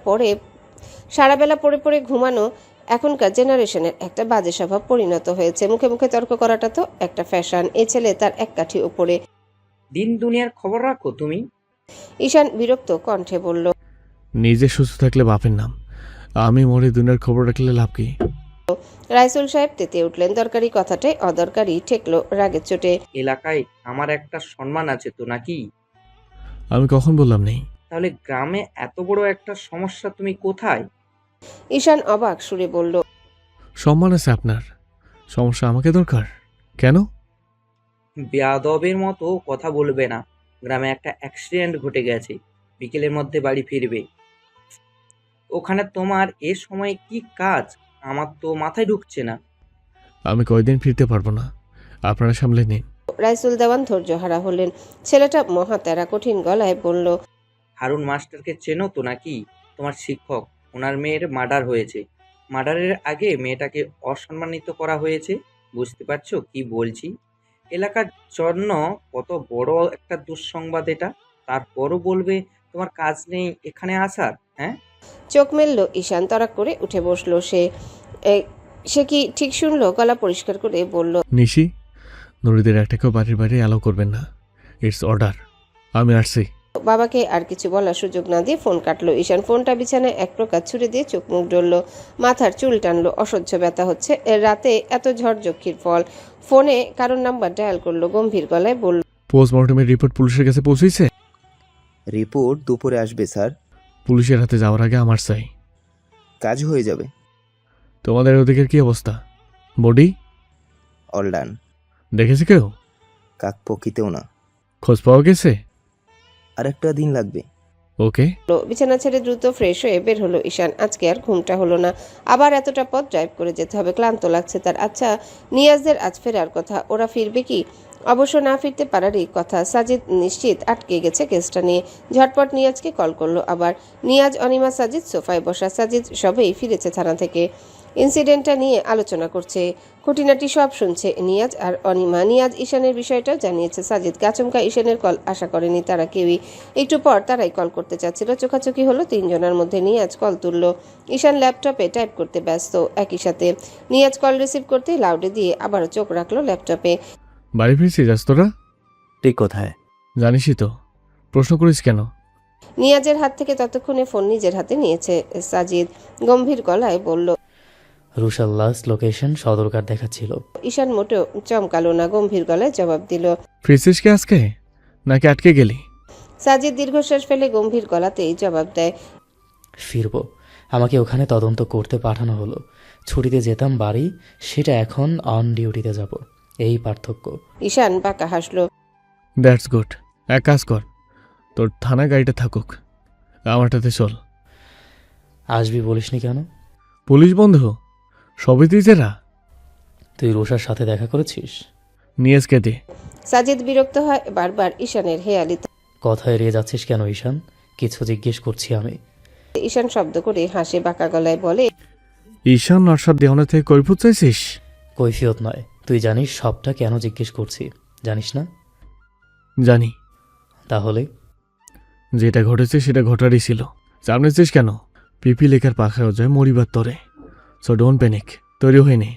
পড়ে পড়ে ঘুমানো এখনকার জেনারেশনের একটা বাজে স্বভাব পরিণত হয়েছে। মুখে মুখে তর্ক করাটা তো একটা ফ্যাশন। এ ছেলে তার এক কাঠি উপরে। দিন দুনিয়ার খবর রাখো তুমি? ঈশান বিরক্ত কণ্ঠে বলল, নিজে সুস্থ থাকলে বাপের নাম, আমি মরে দুনিয়ার খবর রাখলে লাভ কি? রাইসুল সাহেব তেতে উঠলেন। দরকারি কথাটাই অদরকারি ঠেকলো রাগের চোটে। এলাকায় আমার একটা সম্মান আছে তো নাকি? আমি কখন বললাম নেই? তাহলে গ্রামে এত বড় একটা সমস্যা তুমি কোথায়? ঈশান অবাক সুরে বলল, সম্মান আছে আপনার, সমস্যা আমাকে দরকার কেন? বেয়াদবের মতো কথা বলবে না। গ্রামে একটা অ্যাক্সিডেন্ট ঘটে গেছে, বিকেলের মধ্যে বাড়ি ফিরবে। ওখানে তোমার এ সময় কি কাজ আমার তো মাথায় ঢুকছে না। আমি কয়দিন ফিরতে পারবো না, আপনারা সামলে নিন। রাইসুল দেওয়ান ধৈর্যহারা হলেন। ছেলেটা মহাতেরা কঠিন গলায় বলল, হারুন মাস্টারকে চেনো তো নাকি? তোমার শিক্ষক, ওনার মেয়ের মার্ডার হয়েছে। মার্ডারের আগে মেয়েটাকে অসম্মানিত করা হয়েছে। বুঝতে পারছো কি বলছি? এলাকার জন্য কত বড় একটা দুঃসংবাদ এটা। তারপরও বলবে তোমার কাজ নেই এখানে আসার? হ্যাঁ? চোখ মেলল ঈশান। তড়াক করে উঠে বসলো সে কি ঠিক শুনলো? গলা পরিষ্কার করে বলল, নিশি, নুরিদের একটাকেও বাড়ির বাইরে অ্যালাউ করবেন না, ইটস অর্ডার। আমি আসছি। বাবাকে আর কিছু বলার সুযোগ না দিয়ে ফোন কাটলো ঈশান। ফোনটা বিছানায় এক প্রকার ছুড়ে দিয়ে চোখ মুখ ডলল, মাথার চুল টানলো। অসহ্য ব্যথা হচ্ছে। রাতে এত ঝড়ঝক্কির ফল। ফোনে কারোর নাম্বার ডায়াল করলো, গম্ভীর গলায় বলল, পোস্টমর্টমের রিপোর্ট পুলিশের কাছে পৌঁছেছে? রিপোর্ট দুপুরে আসবে স্যার। পুলিশের হাতে যাওয়ার আগে আমার চাই। কাজ হয়ে যাবে। তোমাদের ওদিকের কি অবস্থা? Body all done. দেখেছে কেউ? কাক পকিতেও না। খোঁজ পাওয়া গেছে? আরেকটা দিন লাগবে। ওকে। বিছানা ছেড়ে দ্রুত ফ্রেশ হয়ে বের হলো ঈশান। আজকে আর ঘুমটা হলো না। আবার এতটা পথ ড্রাইভ করে যেতে হবে, ক্লান্ত লাগছে তার। আচ্ছা, নিয়াজদের আজ ফেরার কথা, ওরা ফিরবে কি? অবশ্য না ফিরতে পারারই কথা। সাজিদ নিশ্চিত আটকে গেছে কেসটা নিয়ে। ঝটপট নিয়াজকে কল করলো আবার। নিয়াজ, অনিমা, সাজিদ সোফায় বসা। সাজিদ সবেই ফিরেছে থানা থেকে, ইনসিডেন্টটা নিয়ে আলোচনা করছে। খুঁটিনাটি সব শুনছে নিয়াজ আর অনিমা। নিয়াজ ঈশানের বিষয়টাও জানিয়েছে সাজিদকে। আচমকা ঈশানের কল আশা করেনি তারা কেউই। একটু পর তারাই কল করতে চাচ্ছিল। চোখাচোখি হলো 3 জনের মধ্যে। নিয়াজ কল তুলল। ঈশান ল্যাপটপে টাইপ করতে ব্যস্ত। একই সাথে নিয়াজ কল রিসিভ করতে লাউডে দিয়ে আবারও চোখ রাখলো ল্যাপটপে। বাড়ি ফিরছিস আজ তোরা? তুই কোথায়? জানিসই তো, প্রশ্ন করিস কেন? নিয়াজের হাত থেকে ততক্ষণে ফোন নিজের হাতে নিয়েছে সাজিদ। গম্ভীর গলায় বলল, রুশার লাস্ট লোকেশন সদরঘাট দেখাচ্ছিল। ঈশান মোটেও চমকালো না, গম্ভীর গলায় জবাব দিল। ফিরছিস কি আজকে নাকি আটকে গেলি? সাজিদ দীর্ঘশ্বাস ফেলে গম্ভীর গলাতেই জবাব দেয়। ফিরবো। আমাকে ওখানে তদন্ত করতে পাঠানো হলো। ছুটিতে যেতাম বাড়ি, সেটা এখন অন ডিউটিতে যাব। এই পার্থক্য। ঈশান বাঁকা হাসলো। That's good. এক কাজ কর, তোর থানা গাড়িটা থাকুক, আমারটাতে চল। আসবি বলিসনি কেন? পুলিশ বন্ধু, সবই তুই জেরা। তুই রুশার সাথে দেখা করেছিস? নিয়েজকে দে। সাজিদ বিরক্ত হয় বারবার ঈশানের হেয়ালিতে। কথা এড়িয়ে যাচ্ছিস কেন ঈশান? কিছু জিজ্ঞেস করছি আমি। ঈশান শব্দ করে হাসে, বাঁকা গলায় বলে। ঈশান নরসাদ দেওয়ানা থেকে কৈফুত চাইছিস? কৈফিয়ত নয়, তুই জানিস সবটা কেন জিজ্ঞেস করছি, জানিস না? জানি। তাহলে? যেটা ঘটেছে সেটা ঘটারই ছিল। জানিস কেন? পিপি লেখার পাখায়ও যায় মরিবার তরে। সো ডোন্ট প্যানিক, তৈরি হয়নি।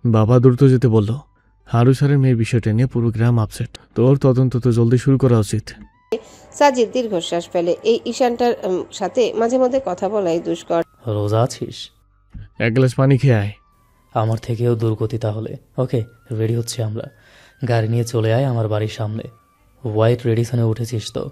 বাবা দ্রুত যেতে বলল। হারু স্যারের মেয়ের বিষয়টা নিয়ে পুরো গ্রাম আপসেট। তোর তদন্ত তো জলদি শুরু করা উচিত। সাজিদ দীর্ঘশ্বাস ফেলে। এই ঈশানটার সাথে মাঝে মধ্যে কথা বলাই দুষ্কর। রোজা আছিস? এক গ্লাস পানি খেয়ে আয়। আমার থেকেও দুর্গতি তাহলে। ওকে, রেডি হচ্ছে আমরা। গাড়ি নিয়ে চলে আয় আমার বাড়ির সামনে। হোয়াইট রেডিসনে উঠেছিস তো?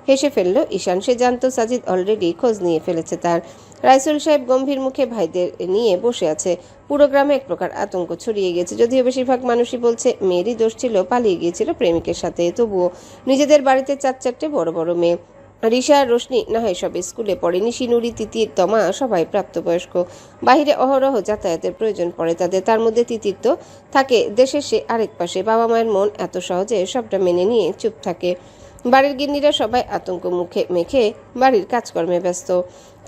হেসে ফেলল ঈশান। সে জানতো সাজিদ অলরেডি খোঁজ নিয়ে ফেলেছে তার। রাইসুল সাহেব গম্ভীর মুখে ভাইদের নিয়ে বসে আছে। পুরো গ্রামে এক প্রকার আতঙ্ক ছড়িয়ে গেছে। যদিও বেশিরভাগ মানুষই বলছে মেয়েরই দোষ ছিল, পালিয়ে গিয়েছিল প্রেমিকের সাথে। তবুও নিজেদের বাড়িতে 4-4টে বড় বড় মেয়ে। রিশা, রোশনি না হয় সব স্কুলে পড়ে। নিশি, নুরি, তিতির, তমা সবাই প্রাপ্তবয়স্ক। বাহিরে অহরহ যাতায়াতের প্রয়োজন পড়ে তাদের। তার মধ্যে তিতির তো থাকে দেশের সে আরেক পাশে। বাবা মায়ের মন এত সহজে সবটা মেনে নিয়ে চুপ থাকে। বাড়ির গিন্নিরা সবাই আতঙ্ক মুখে মেখে বাড়ির কাজকর্মে ব্যস্ত।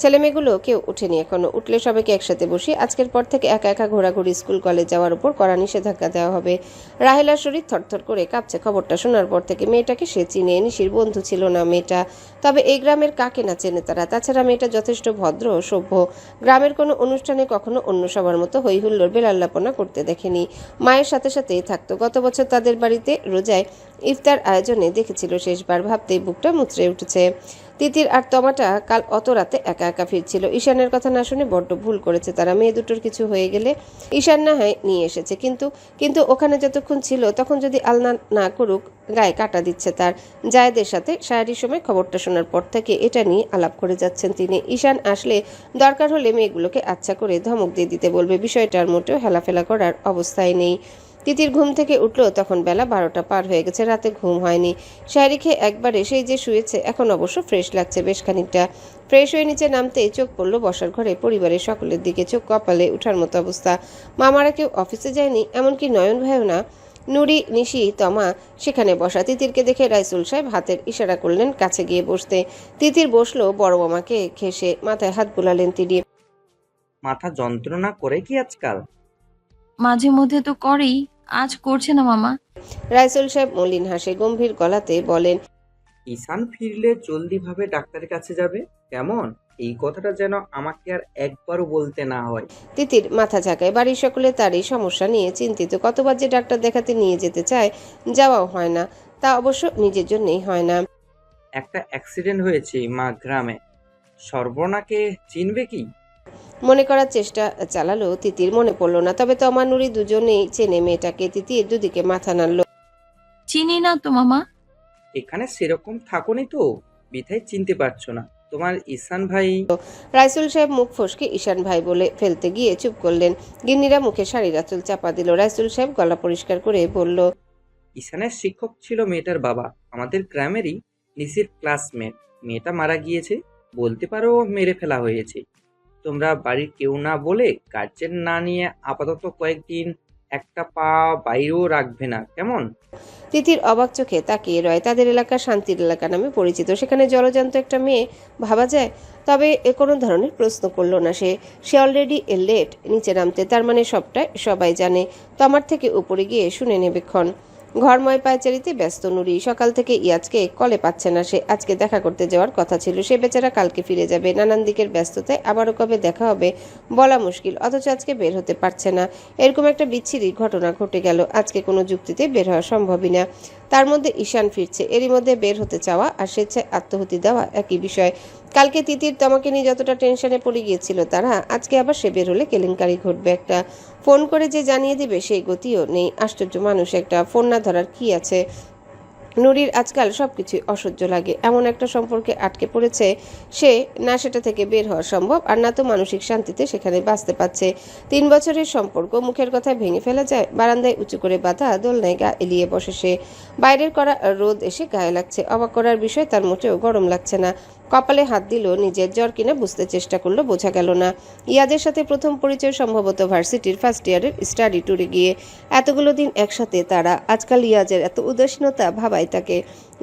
ছেলেমেয়েগুলো কেউ ওঠেনি এখনো। উঠলে সবাইকে একসাথে বসে আজকের পর থেকে একা একা ঘোরাঘুরি, স্কুল কলেজ যাওয়ার উপর কড়া নিষেধাজ্ঞা দেওয়া হবে। রাহেলার শরীর থরথর করে কাঁপছে। খবরটা শোনার পর থেকে মেয়েটাকে সে চিনে। নিশির বন্ধু ছিল না মেয়েটা, তবে এই গ্রামের কাকে না চেনে তারা। তাছাড়া মেয়েটা যথেষ্ট ভদ্র ও সভ্য। গ্রামের কোনো অনুষ্ঠানে কখনো অন্য সবার মতো হই হুল্লোড় বেলাল্লাপনা করতে দেখেনি। মায়ের সাথে সাথেই থাকতো। গত বছর তাদের বাড়িতে রোজায় ইফতার আয়োজনে দেখেছিল শেষবার। ভাবতেই বুকটা মুচড়ে উঠেছে। তিতির আর তমাটা কাল অত রাতে একা একা ফিরছিল। ঈশানের কথা না শুনে বড্ড ভুল করেছে তারা। মেয়ে দুটোর কিছু হয়ে গেলে ঈশান না হয় নিয়ে এসেছে, কিন্তু ওখানে যতক্ষণ ছিল তখন যদি আলনা না করুক, গায়ে কাটা দিচ্ছে তার। জায়েদের সাথে সায়ারির সময় খবরটা শোনার পর থেকে এটা নিয়ে আলাপ করে যাচ্ছেন তিনি। ঈশান আসলে দরকার হলে মেয়েগুলোকে আচ্ছা করে ধমক দিয়ে দিতে বলবে। বিষয়টার মোটেও হেলাফেলা করার অবস্থায় নেই। তিতির ঘুম থেকে উঠল তখন বেলা 12টা পার হয়ে গেছে। রাতে ঘুম হয়নি। শাড়ি খেয়ে একবারে সেই যে শুয়েছে। এখন অবশ্য ফ্রেশ লাগছে বেশ খানিকটা। ফ্রেশ হয়ে নিচে নামতেই চোখ পড়ল বসার ঘরে। পরিবারের সকলের দিকে চোখ কপালে উঠার মতো অবস্থা। মামারা কেউ অফিসে যায়নি, এমনকি নয়ন ভাইও না। নুরি, নিশি, তমা সেখানে বসা। তিতিরকে দেখে রাইসুল সাহেব হাতের ইশারা করলেন কাছে গিয়ে বসতে। তিতির বসলো বড় মামাকে ঘেঁষে। মাথায় হাত বুলালেন তিনি। মাথা যন্ত্রণা করে কি আজকাল? মাঝে মধ্যে তো করেই, আজ করছে না মামা। রাইসুল সাহেব মলিন হাসে, গম্ভীর গলাতে বলেন। ঈশান ফিরলে জলদি ভাবে ডাক্তারের কাছে যাবে কেমন? এই কথাটা যেন আমাকে আর একবারও বলতে না হয়। তিতির মাথা ঝাঁকায়। বাড়ির সকলে তার এই সমস্যা নিয়ে চিন্তিত। কতবার যে ডাক্তার দেখাতে নিয়ে যেতে চায়, যাওয়াও হয় না। তা অবশ্য নিজের জন্যই হয় না। একটা অ্যাক্সিডেন্ট হয়েছে মা গ্রামে। সর্বনাকে চিনবে কি? মনে করার চেষ্টা চালালো তিতির। মনে পড়ল না। তবে তমা, নুরি দুজনেই চেনে মেয়েটাকে। তিতির দুদিকে মাথা নাড়ল। চিনি না তো মামা। এখানে সেরকম থাকোনি তো, বিথায় চিনতে পারছো না। তোমার ঈশান ভাই। রাইসুল সাহেব মুখ ফসকে ঈশান ভাই বলে ফেলতে গিয়ে চুপ করলেন। গিন্নিরা মুখে শাড়ির আঁচল চাপা দিল। রাইসুল সাহেব গলা পরিষ্কার করে বলল। ঈশানের শিক্ষক ছিল মেয়েটার বাবা, আমাদের গ্রামেরই নিশির ক্লাসমেট। মেয়েটা মারা গিয়েছে, বলতে পারো মেরে ফেলা হয়েছে। তোমরা বাড়ির কেউ না বলে গার্জেন না নিয়ে আপাতত কয়েকদিন একটা পা বাইরেও রাখবে না কেমন? তিতির অবাক চোখে তাকিয়ে রয়। তাদের এলাকা শান্তির এলাকা নামে পরিচিত। সেখানে জলজান্ত একটা মেয়ে ভাবা যায়? তবে কোনো ধরনের প্রশ্ন করলো না সে অলরেডি লেট নিচে নামতে। তার মানে সবটাই সবাই জানে। তমার থেকে উপরে গিয়ে শুনে নেবে ক্ষণ। ঘরময় পায়চারিতে ব্যস্ত নুরি। সকাল থেকে ইয়াজকে কলে পাচ্ছে না সে। আজকে দেখা করতে যাওয়ার কথা ছিল। সে বেচারা কালকে ফিরে যাবে। নানান দিকের ব্যস্ততায় আবারও কবে দেখা হবে বলা মুশকিল। অথচ আজকে বের হতে পারছে না। এরকম একটা বিচ্ছিরি ঘটনা ঘটে গেল। আজকে কোনো যুক্তিতে বের হওয়া সম্ভবই না। তার মধ্যে ঈশান ফিরছে, এরই মধ্যে বের হতে চাওয়া আর স্বেচ্ছায় আত্মহুতি দেওয়া একই বিষয়। কালকে তিতির তমাকে নিয়ে যতটা টেনশনে পড়ে গিয়েছিল তারা, আজকে আবার সে বের হলে কেলেঙ্কারি ঘটবে একটা। ফোন করে যে জানিয়ে দিবে সেই গতিও নেই। আশ্চর্য মানুষ একটা, ফোন না ধরার কি আছে। নুরির আজকাল সবকিছুই অসহ্য লাগে। এমন একটা সম্পর্কে আটকে পড়েছে সে, না সেটা থেকে বের হওয়া সম্ভব আর না তো মানসিক শান্তিতে সেখানে বাঁচতে পারছে। 3 বছরের সম্পর্ক মুখের কথায় ভেঙে ফেলা যায়? বারান্দায় উঁচু করে বাঁধা দোলনায় গা এলিয়ে বসে সে। বাইরের করা রোদ এসে গায়ে লাগছে। অবাক করার বিষয়, তার মোটেও গরম লাগছে না। কপালে হাত দিল, নিজের জ্বর কিনা বুঝতে চেষ্টা করলো, বোঝা গেল না। ইয়াদের সাথে প্রথম পরিচয় সম্ভবত ভার্সিটির ফার্স্ট ইয়ারের স্টাডি ট্যুরে গিয়ে। এতগুলো দিন একসাথে তারা, আজকাল ইয়াজের এত উদাসীনতা ভাবায় তাকে।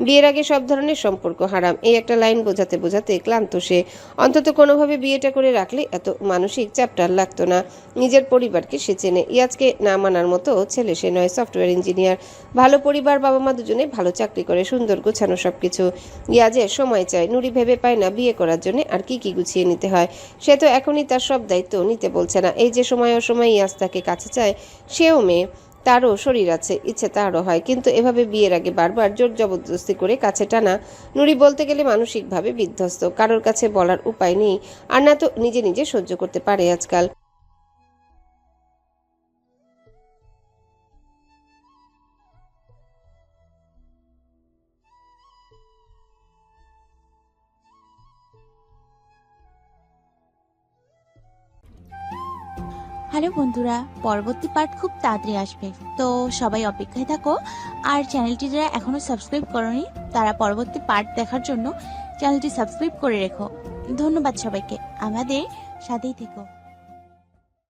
বিয়ের আগে সব ধরনের সম্পর্ক হারাম, এই একটা লাইন বোঝাতে বোঝাতে ক্লান্ত সে। অন্তত কোনোভাবে বিয়েটা করে রাখলে এত মানসিক চ্যাপ্টার লাগতো না। নিজের পরিবারকে সে চেনে, ইয়াজকে না মানার মতো ছেলে সে নয়। সফটওয়্যার ইঞ্জিনিয়ার, ভালো পরিবার, বাবা মা দুজনে ভালো চাকরি করে, সুন্দর গোছানো সবকিছু। ইয়াজের সময় চায়, নুরি ভেবে পায় না বিয়ে করার জন্য আর কি কি গুছিয়ে নিতে হয়। সে তো এখনই তার সব দায়িত্ব নিতে বলছে না। এই যে সময় অসময় ইয়াজ তাকে কাছে চায়, সেও মেয়ে, তারও শরীর আছে, ইচ্ছে তারও হয়, কিন্তু এভাবে বিয়ের আগে বারবার জোর জবরদস্তি করে কাছে টানা। নুরি বলতে গেলে মানসিকভাবে বিধ্বস্ত, কারোর কাছে বলার উপায় নেই, আর না তো নিজে নিজে সহ্য করতে পারে আজকাল। হ্যালো বন্ধুরা, পরবর্তী পার্ট খুব তাড়াতাড়ি আসবে, তো সবাই অপেক্ষায় থাকো। আর চ্যানেলটি যারা এখনো সাবস্ক্রাইব করোনি তারা পরবর্তী পার্ট দেখার জন্য চ্যানেলটি সাবস্ক্রাইব করে রেখো। ধন্যবাদ সবাইকে, আমাদের সাথেই থেকো।